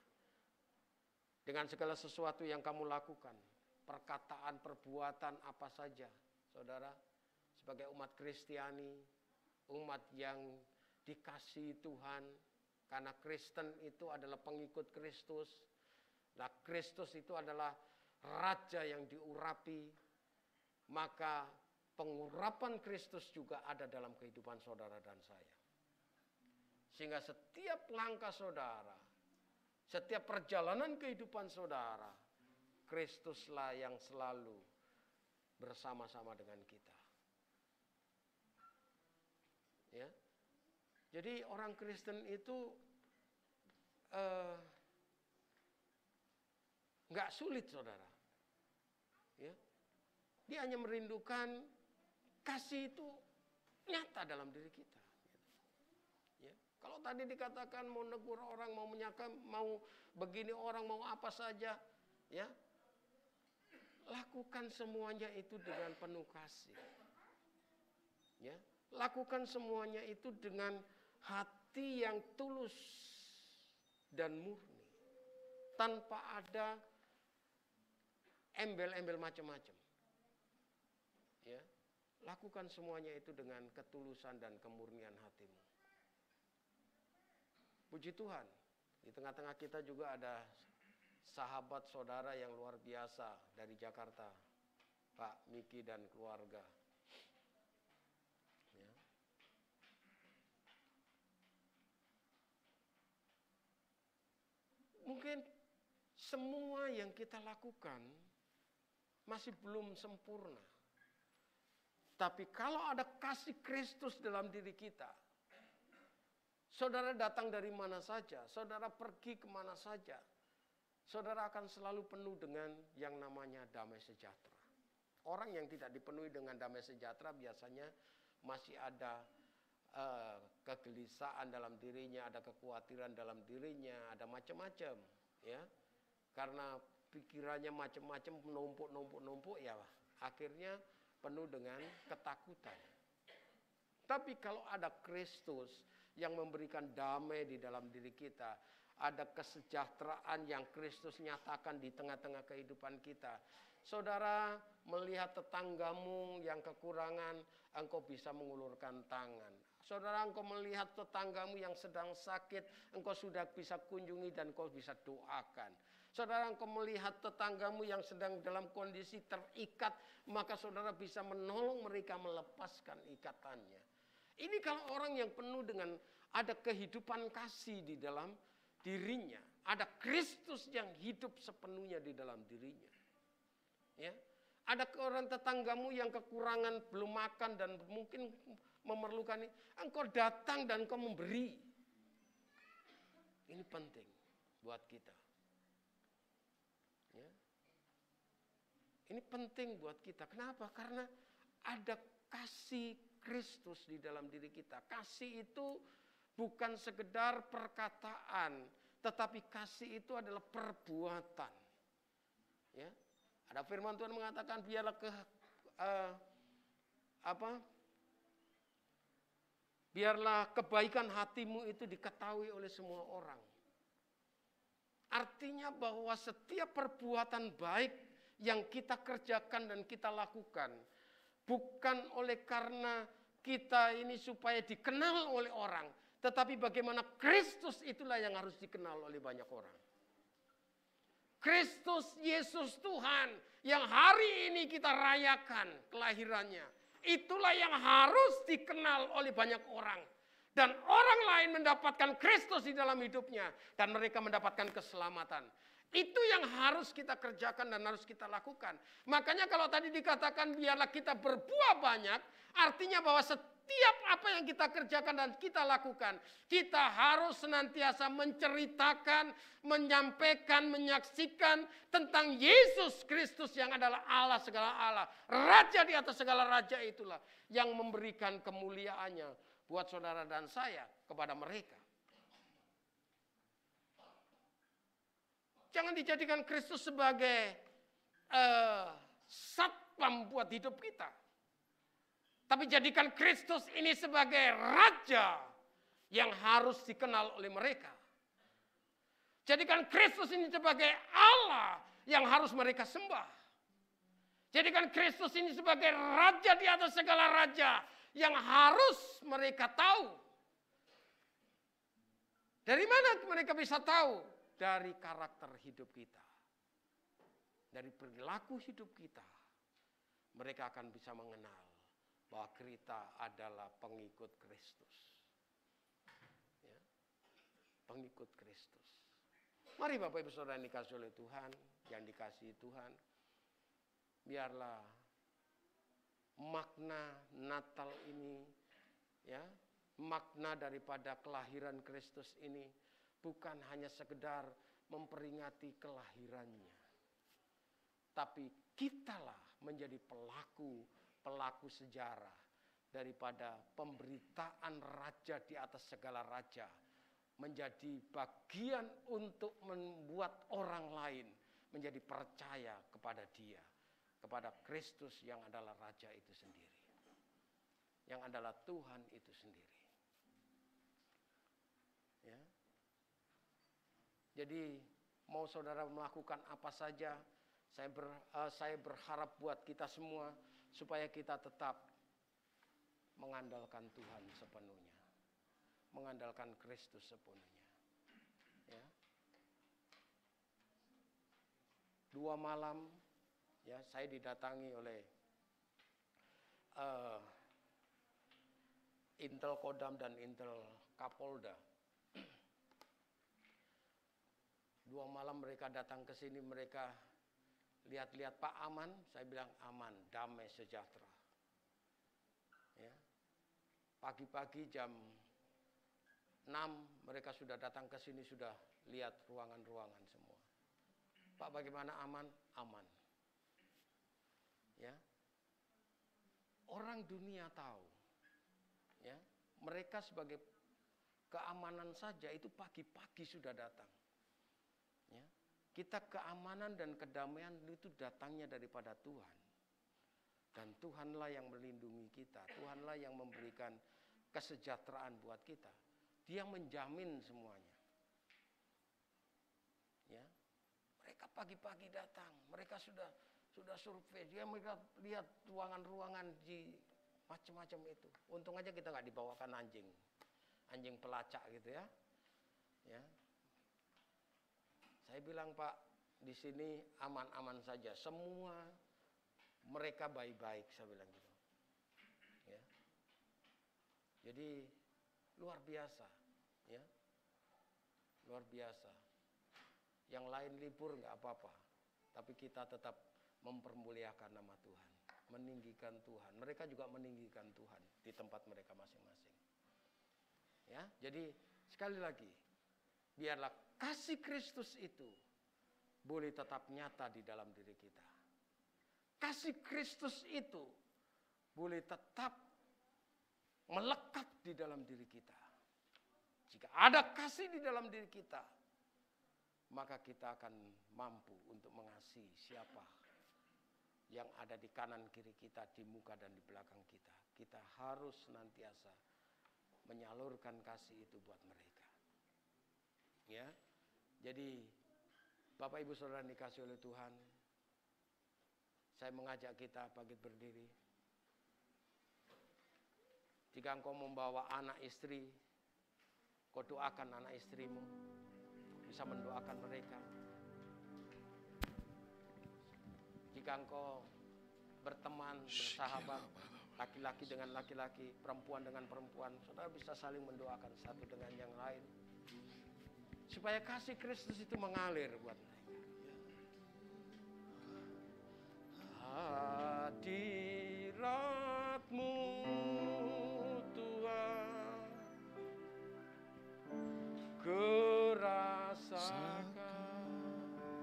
Dengan segala sesuatu yang kamu lakukan, perkataan, perbuatan apa saja, saudara, sebagai umat Kristiani, umat yang dikasihi Tuhan, karena Kristen itu adalah pengikut Kristus. Nah, Kristus itu adalah Raja yang diurapi, maka pengurapan Kristus juga ada dalam kehidupan saudara dan saya. Sehingga setiap langkah saudara, setiap perjalanan kehidupan saudara, Kristuslah yang selalu bersama-sama dengan kita. Ya. Jadi orang Kristen itu nggak sulit saudara. Ya. Dia hanya merindukan kasih itu nyata dalam diri kita. Ya. Kalau tadi dikatakan mau negur orang, mau menyakam, mau begini orang, mau apa saja, ya, lakukan semuanya itu dengan penuh kasih. Ya. Lakukan semuanya itu dengan hati yang tulus dan murni, tanpa ada embel-embel macam-macam. Ya, lakukan semuanya itu dengan ketulusan dan kemurnian hatimu. Puji Tuhan, di tengah-tengah kita juga ada sahabat saudara yang luar biasa dari Jakarta, Pak Miki dan keluarga. Mungkin semua yang kita lakukan masih belum sempurna. Tapi kalau ada kasih Kristus dalam diri kita, saudara datang dari mana saja, saudara pergi kemana saja, saudara akan selalu penuh dengan yang namanya damai sejahtera. Orang yang tidak dipenuhi dengan damai sejahtera biasanya masih ada kegelisahan dalam dirinya, ada kekhawatiran dalam dirinya, ada macam-macam, ya. Karena pikirannya macam-macam, numpuk, ya akhirnya penuh dengan ketakutan. Tapi kalau ada Kristus yang memberikan damai di dalam diri kita, ada kesejahteraan yang Kristus nyatakan di tengah-tengah kehidupan kita. Saudara melihat tetanggamu yang kekurangan, engkau bisa mengulurkan tangan. Saudara, engkau melihat tetanggamu yang sedang sakit, engkau sudah bisa kunjungi dan engkau bisa doakan. Saudara, engkau melihat tetanggamu yang sedang dalam kondisi terikat, maka saudara bisa menolong mereka melepaskan ikatannya. Ini kalau orang yang penuh dengan ada kehidupan kasih di dalam dirinya. Ada Kristus yang hidup sepenuhnya di dalam dirinya. Ya. Ada orang tetanggamu yang kekurangan, belum makan dan mungkin memerlukan ini. Engkau datang dan engkau memberi. Ini penting buat kita. Ya. Ini penting buat kita. Kenapa? Karena ada kasih Kristus di dalam diri kita. Kasih itu bukan sekedar perkataan, tetapi kasih itu adalah perbuatan. Ya. Ada firman Tuhan mengatakan biarlah biarlah kebaikan hatimu itu diketahui oleh semua orang. Artinya bahwa setiap perbuatan baik yang kita kerjakan dan kita lakukan bukan oleh karena kita ini supaya dikenal oleh orang, tetapi bagaimana Kristus itulah yang harus dikenal oleh banyak orang. Kristus Yesus Tuhan yang hari ini kita rayakan kelahirannya. Itulah yang harus dikenal oleh banyak orang. Dan orang lain mendapatkan Kristus di dalam hidupnya. Dan mereka mendapatkan keselamatan. Itu yang harus kita kerjakan dan harus kita lakukan. Makanya kalau tadi dikatakan biarlah kita berbuah banyak. Artinya bahwa setiap apa yang kita kerjakan dan kita lakukan, kita harus senantiasa menceritakan, menyampaikan, menyaksikan tentang Yesus Kristus yang adalah Allah segala Allah. Raja di atas segala raja itulah yang memberikan kemuliaannya buat saudara dan saya kepada mereka. Jangan dijadikan Kristus sebagai satpam buat hidup kita. Tapi jadikan Kristus ini sebagai raja yang harus dikenal oleh mereka. Jadikan Kristus ini sebagai Allah yang harus mereka sembah. Jadikan Kristus ini sebagai raja di atas segala raja yang harus mereka tahu. Dari mana mereka bisa tahu? Dari karakter hidup kita. Dari perilaku hidup kita. Mereka akan bisa mengenal bahwa kita adalah pengikut Kristus. Ya. Pengikut Kristus. Mari Bapak Ibu Saudara yang dikasihi oleh Tuhan, yang dikasihi Tuhan. Biarlah makna Natal ini, ya, makna daripada kelahiran Kristus ini bukan hanya sekedar memperingati kelahirannya. Tapi kitalah menjadi pelaku sejarah daripada pemberitaan raja di atas segala raja. Menjadi bagian untuk membuat orang lain menjadi percaya kepada dia. Kepada Kristus yang adalah raja itu sendiri. Yang adalah Tuhan itu sendiri. Ya. Jadi mau saudara melakukan apa saja, saya berharap buat kita semua supaya kita tetap mengandalkan Tuhan sepenuhnya. Mengandalkan Kristus sepenuhnya. Ya. 2 malam ya, saya didatangi oleh Intel Kodam dan Intel Kapolda. 2 mereka datang ke sini, mereka lihat-lihat, Pak aman? Saya bilang aman, damai, sejahtera. Ya. Pagi-pagi jam 6 mereka sudah datang ke sini, sudah lihat ruangan-ruangan semua. Pak bagaimana, aman? Aman. Ya. Orang dunia tahu. Ya. Mereka sebagai keamanan saja itu pagi-pagi sudah datang. Ya. Kita keamanan dan kedamaian itu datangnya daripada Tuhan. Dan Tuhanlah yang melindungi kita. Tuhanlah yang memberikan kesejahteraan buat kita. Dia menjamin semuanya. Ya. Mereka pagi-pagi datang. Mereka sudah survei. Mereka lihat ruangan-ruangan di macam-macam itu. Untung aja kita nggak dibawakan anjing pelacak gitu ya. Ya. Saya bilang, Pak, di sini aman-aman saja. Semua mereka baik-baik, saya bilang gitu. Ya. Jadi luar biasa, ya. Luar biasa. Yang lain libur nggak apa-apa, tapi kita tetap mempermuliakan nama Tuhan, meninggikan Tuhan. Mereka juga meninggikan Tuhan di tempat mereka masing-masing. Ya, jadi sekali lagi, biarlah kasih Kristus itu boleh tetap nyata di dalam diri kita. Kasih Kristus itu boleh tetap melekat di dalam diri kita. Jika ada kasih di dalam diri kita, maka kita akan mampu untuk mengasihi siapa yang ada di kanan kiri kita, di muka dan di belakang kita. Kita harus senantiasa menyalurkan kasih itu buat mereka. Ya. Jadi Bapak Ibu Saudara dikasih oleh Tuhan, saya mengajak kita bangkit berdiri. Jika engkau membawa anak istri, kau doakan anak istrimu, bisa mendoakan mereka. Jika engkau berteman, bersahabat, laki-laki dengan laki-laki, perempuan dengan perempuan, saudara bisa saling mendoakan satu dengan yang lain. Supaya kasih Kristus itu mengalir buat mereka. Hadirat-Mu Tuhan, kerasakan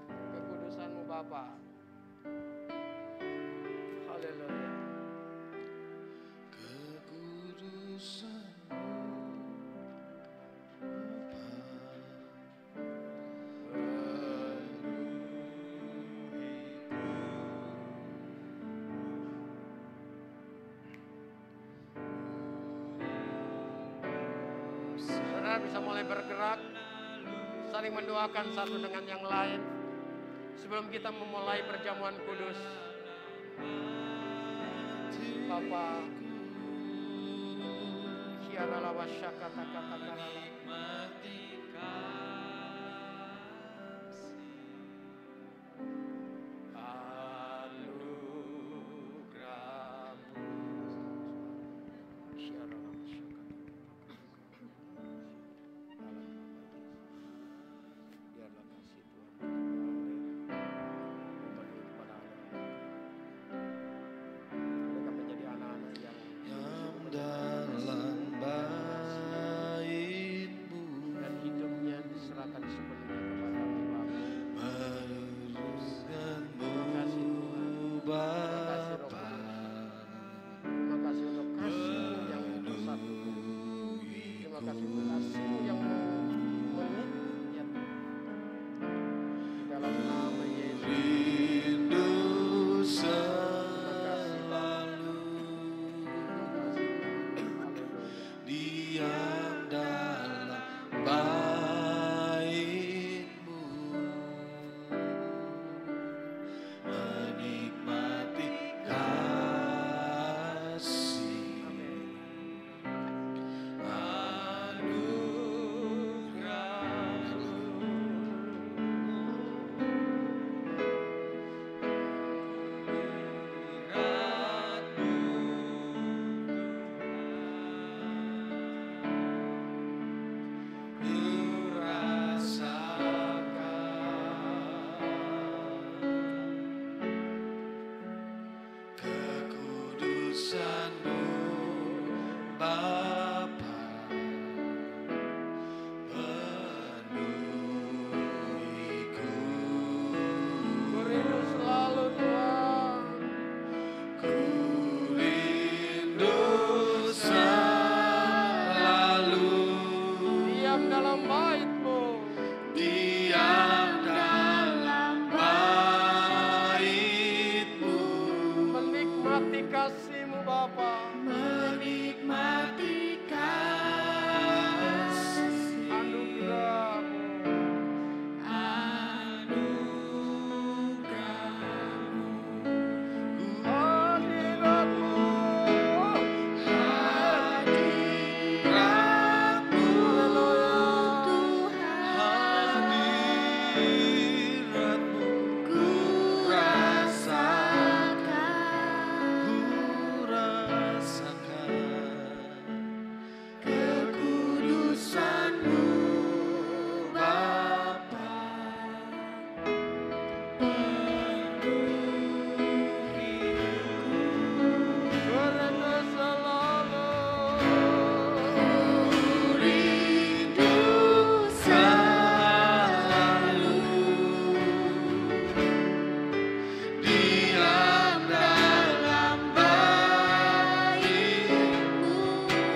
kekudusan-Mu Bapa. Haleluya. Saudara bisa mulai bergerak, saling mendoakan satu dengan yang lain sebelum kita memulai perjamuan kudus. Bapa, kiarala wasyakata katakanala. Dalam bait-Mu dalam bait-Mu. Diam dalam bait-Mu, Menikmati kasih-Mu Bapa. menikmati kasih Anugerah-Mu. Hadirat-Mu. hadirat-Mu, ku rasakan ku rasakan kekudusan-Mu Bapa. Karena selalu Rindu selalu diam dalam bait-Mu,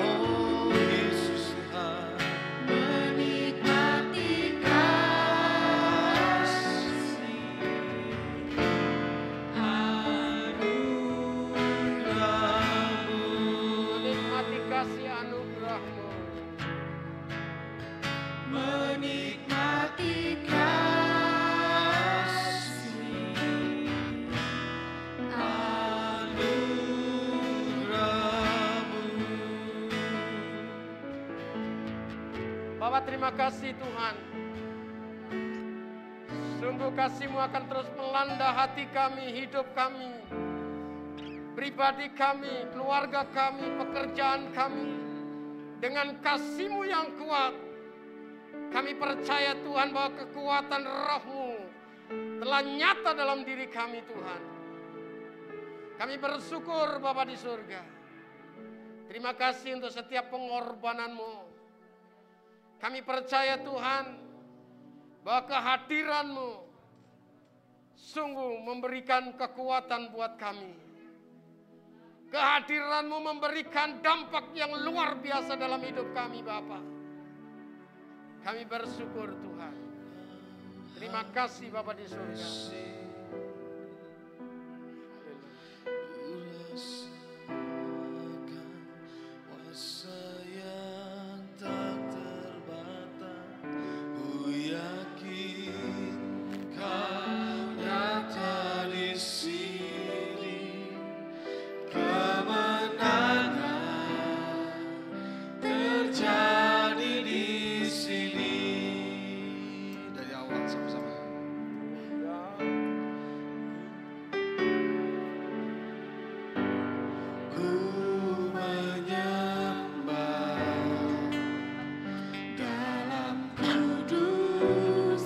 oh Yesus Tuhan. menikmati kasih menikmati kasih anugerah-Mu. menikmati kasih Bapa, terima kasih Tuhan. Sungguh kasih-Mu akan terus melanda hati kami, hidup kami, pribadi kami, keluarga kami, pekerjaan kami. Dengan kasih-Mu yang kuat, kami percaya Tuhan bahwa kekuatan Roh-Mu telah nyata dalam diri kami Tuhan. Kami bersyukur Bapa di surga. Terima kasih untuk setiap pengorbanan-Mu. Kami percaya Tuhan bahwa kehadiran-Mu sungguh memberikan kekuatan buat kami. Kehadiran-Mu memberikan dampak yang luar biasa dalam hidup kami Bapa. Kami bersyukur Tuhan. Terima kasih Bapa di surga. Kuasa yang tak terbatas, ku yakin Kau nyata di sini. Kemenangan terjadi di sini. Dari awal sama-sama. Ku menyembah dalam kudus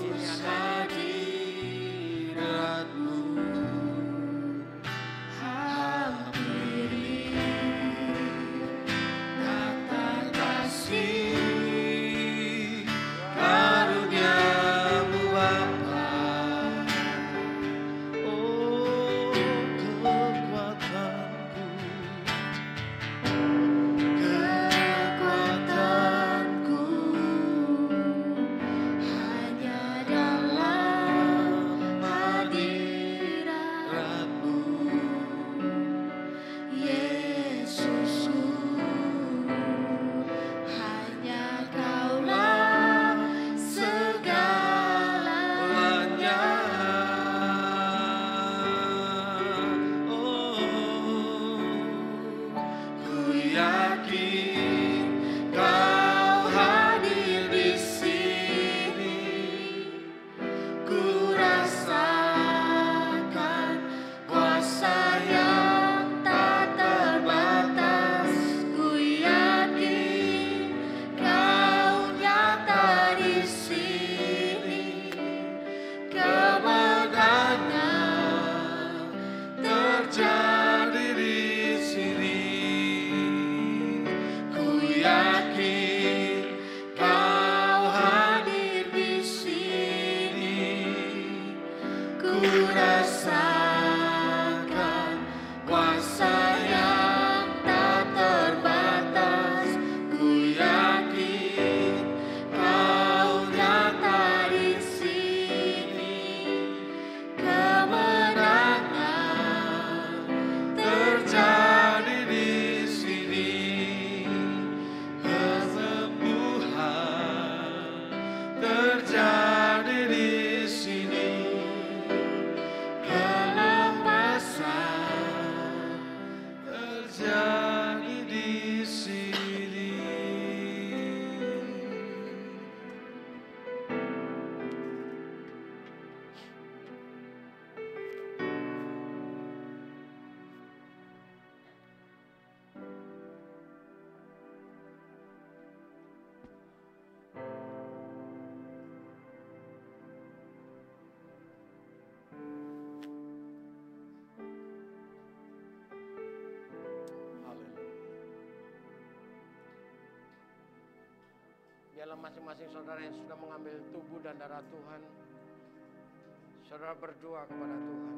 hadirat-Mu. hampiri kata kasih Karunia-Mu Bapa, oh kekuatanku hanya dalam hadirat-Mu, Yesusku, hanya Kaulah segalanya. ku yakin Kau hadir di sini. Ku rasakan kuasa yang tak terbatas. Ku yakin Kau nyata di sini. Kemenangan Terjadi di sini. Ku yakin Kau hadir di sini. ku rasakan kuasa yang tak terbatas. Ku yakin Kau terjadi di sini. Kelepasan terjadi di sini. Biarlah masing-masing saudara yang sudah mengambil tubuh dan darah Tuhan, saudara berdoa kepada Tuhan.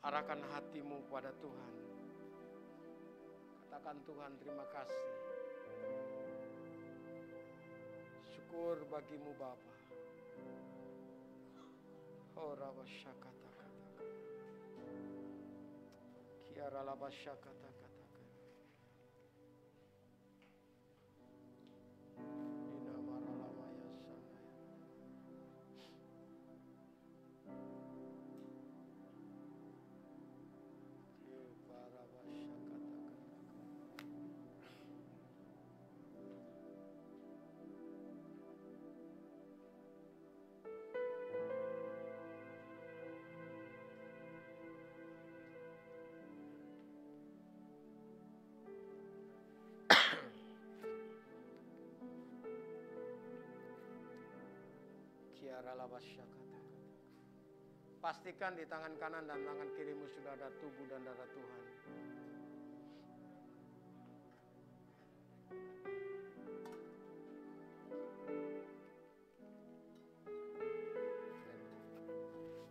Arahkan hatimu kepada Tuhan. Katakan, Tuhan, terima kasih. Syukur bagimu Bapa. Oh Rabasyakata kata. Kiara Labasyakata kata. Pastikan di tangan kanan dan tangan kirimu sudah ada tubuh dan darah Tuhan.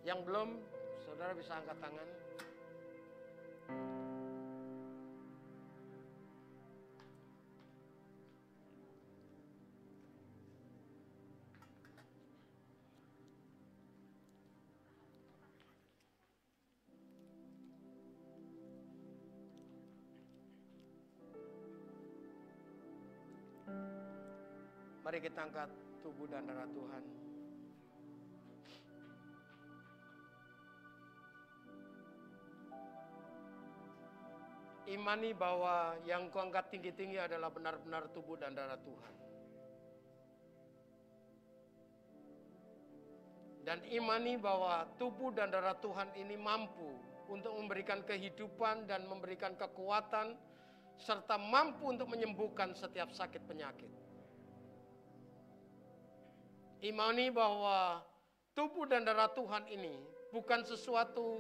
Yang belum, saudara bisa angkat tangan. Mari kita angkat tubuh dan darah Tuhan. Imani bahwa yang kau angkat tinggi-tinggi adalah benar-benar tubuh dan darah Tuhan. Dan imani bahwa tubuh dan darah Tuhan ini mampu untuk memberikan kehidupan dan memberikan kekuatan, serta mampu untuk menyembuhkan setiap sakit penyakit. Imani bahwa tubuh dan darah Tuhan ini bukan sesuatu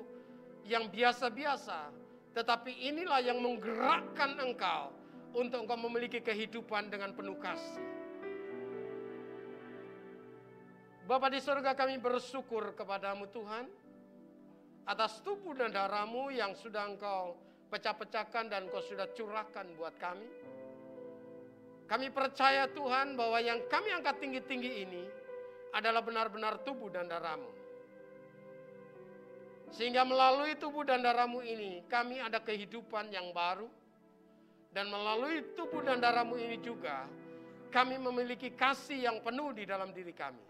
yang biasa-biasa, tetapi inilah yang menggerakkan engkau untuk engkau memiliki kehidupan dengan penuh kasih. Bapa di surga, kami bersyukur kepadamu Tuhan, atas tubuh dan darahmu yang sudah engkau pecah-pecahkan dan engkau sudah curahkan buat kami. Kami percaya Tuhan bahwa yang kami angkat tinggi-tinggi ini adalah benar-benar tubuh dan darahmu. Sehingga melalui tubuh dan darahmu ini kami ada kehidupan yang baru. Dan melalui tubuh dan darahmu ini juga kami memiliki kasih yang penuh di dalam diri kami.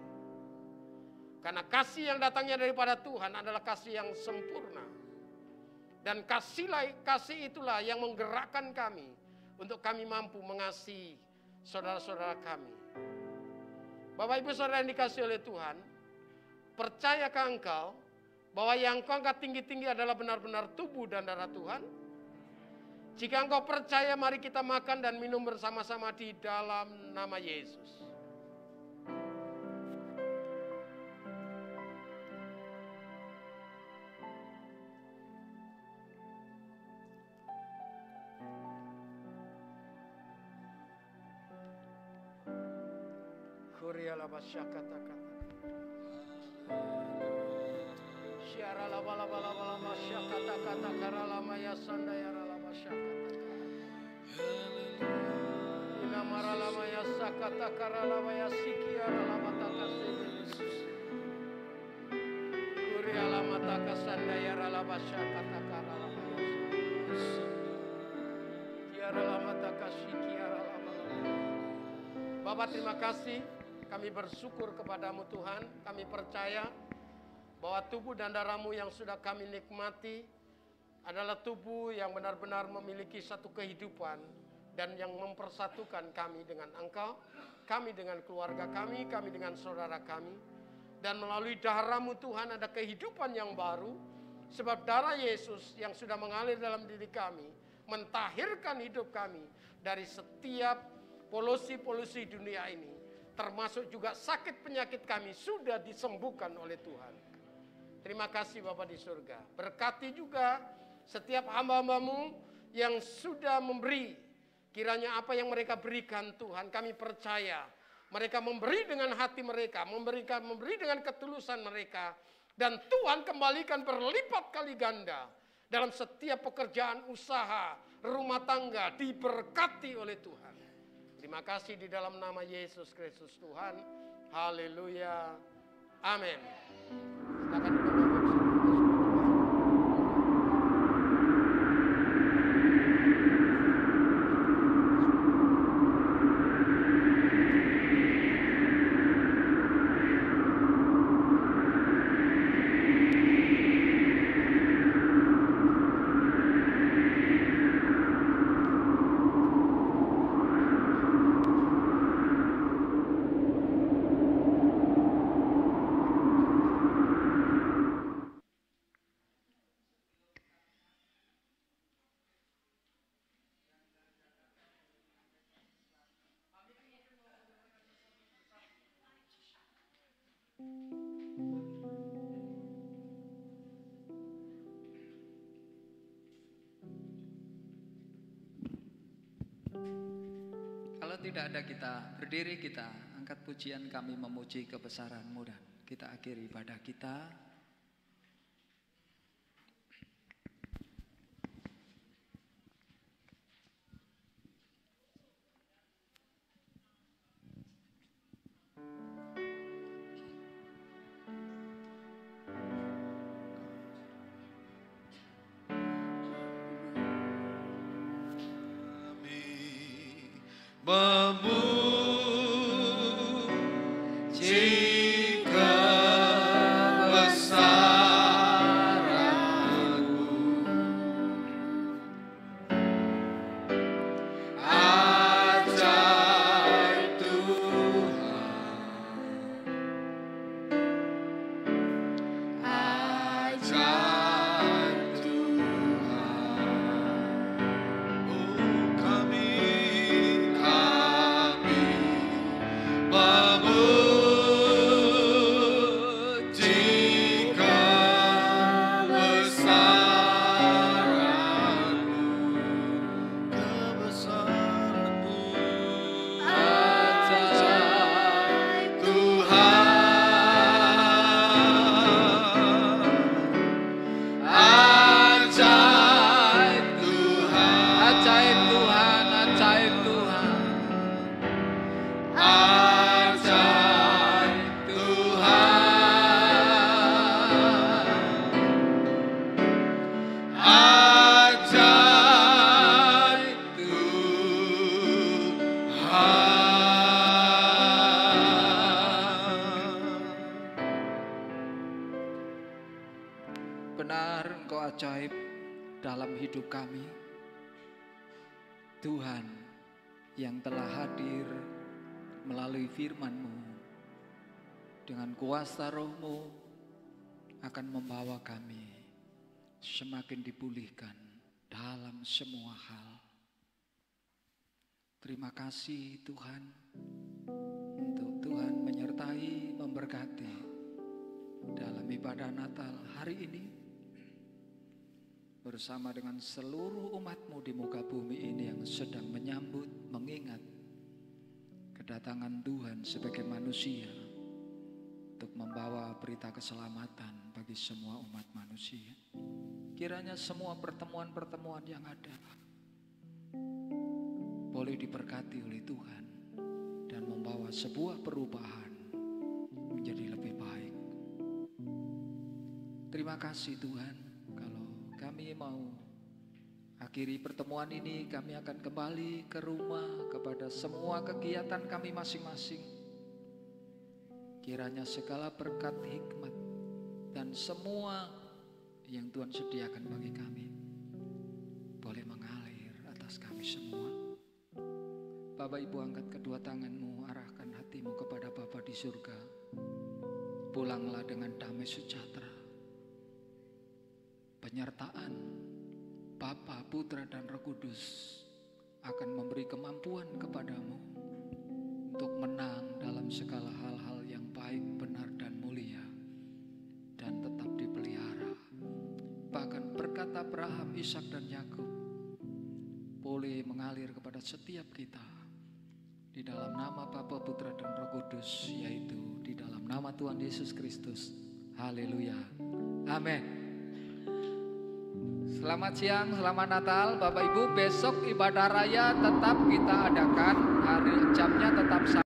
Karena kasih yang datangnya daripada Tuhan adalah kasih yang sempurna. Dan kasih itulah yang menggerakkan kami untuk kami mampu mengasihi saudara-saudara kami. Bapak Ibu Saudara yang dikasihi oleh Tuhan, percayakah engkau bahwa yang kau angkat tinggi-tinggi adalah benar-benar tubuh dan darah Tuhan? Jika engkau percaya, mari kita makan dan minum bersama-sama di dalam nama Yesus. Kuriala basyakata-kata. Syara laba-laba-laba masyakata-kata karalama ya sandayara laba syakata. Inamara lama ya sakata karalama ya sikiara laba takasebe. Kuriala mataka sandayara laba syakata karalama ya. Kiara lama takasikiara laba. Bapak terima kasih, kami bersyukur kepadamu Tuhan, kami percaya bahwa tubuh dan darah-Mu yang sudah kami nikmati adalah tubuh yang benar-benar memiliki satu kehidupan dan yang mempersatukan kami dengan Engkau, kami dengan keluarga kami dengan saudara kami. Dan melalui darah-Mu Tuhan ada kehidupan yang baru, sebab darah Yesus yang sudah mengalir dalam diri kami mentahirkan hidup kami dari setiap polusi-polusi dunia ini, termasuk juga sakit penyakit kami sudah disembuhkan oleh Tuhan. Terima kasih Bapa di surga. Berkati juga setiap hamba-Hamba-Mu yang sudah memberi. Kiranya apa yang mereka berikan Tuhan, kami percaya mereka memberi dengan hati mereka, memberi dengan ketulusan mereka. Dan Tuhan kembalikan berlipat kali ganda dalam setiap pekerjaan usaha, rumah tangga diberkati oleh Tuhan. Terima kasih di dalam nama Yesus Kristus Tuhan. Haleluya. Amin. Silakan duduk. Kalau tidak ada kita, berdiri kita, angkat pujian kami memuji kebesaran-Mu dan kita akhiri ibadah kita. Memuji kebesaran-Mu, ajaib Tuhan, ajaib Tuhan. Oh kami memuji kebesaran-Mu, ajaib Tuhan, ajaib Tuhan, Ajaib Tuhan, ajaib Tuhan. ajaib Tuhan, ajaib Tuhan. Benar Engkau ajaib dalam hidup kami, Tuhan yang telah hadir melalui firman-Mu, dengan kuasa Roh-Mu akan membawa kami semakin dipulihkan dalam semua hal. Terima kasih Tuhan, untuk Tuhan menyertai, memberkati dalam ibadah Natal hari ini, bersama dengan seluruh umat-Mu di muka bumi ini yang sedang menyambut, mengingat kedatangan Tuhan sebagai manusia untuk membawa berita keselamatan bagi semua umat manusia. Kiranya semua pertemuan-pertemuan yang ada boleh diberkati oleh Tuhan dan membawa sebuah perubahan menjadi lebih baik. Terima kasih Tuhan, kalau kami mau Akhiri pertemuan ini kami akan kembali ke rumah kepada semua kegiatan kami masing-masing. Kiranya segala berkat hikmat dan semua yang Tuhan sediakan bagi kami boleh mengalir atas kami semua. Bapak Ibu, angkat kedua tanganmu, arahkan hatimu kepada Bapa di surga. Pulanglah dengan damai sejahtera. Penyertaan Bapa, Putra, dan Roh Kudus akan memberi kemampuan kepadamu untuk menang dalam segala hal-hal yang baik, benar, dan mulia, dan tetap dipelihara. Bahkan berkat Abraham, Ishak, dan Yakub boleh mengalir kepada setiap kita di dalam nama Bapa, Putra, dan Roh Kudus, yaitu di dalam nama Tuhan Yesus Kristus. Haleluya. Amin. Selamat siang, selamat Natal Bapak Ibu. Besok ibadah raya tetap kita adakan, hari jamnya tetap sama.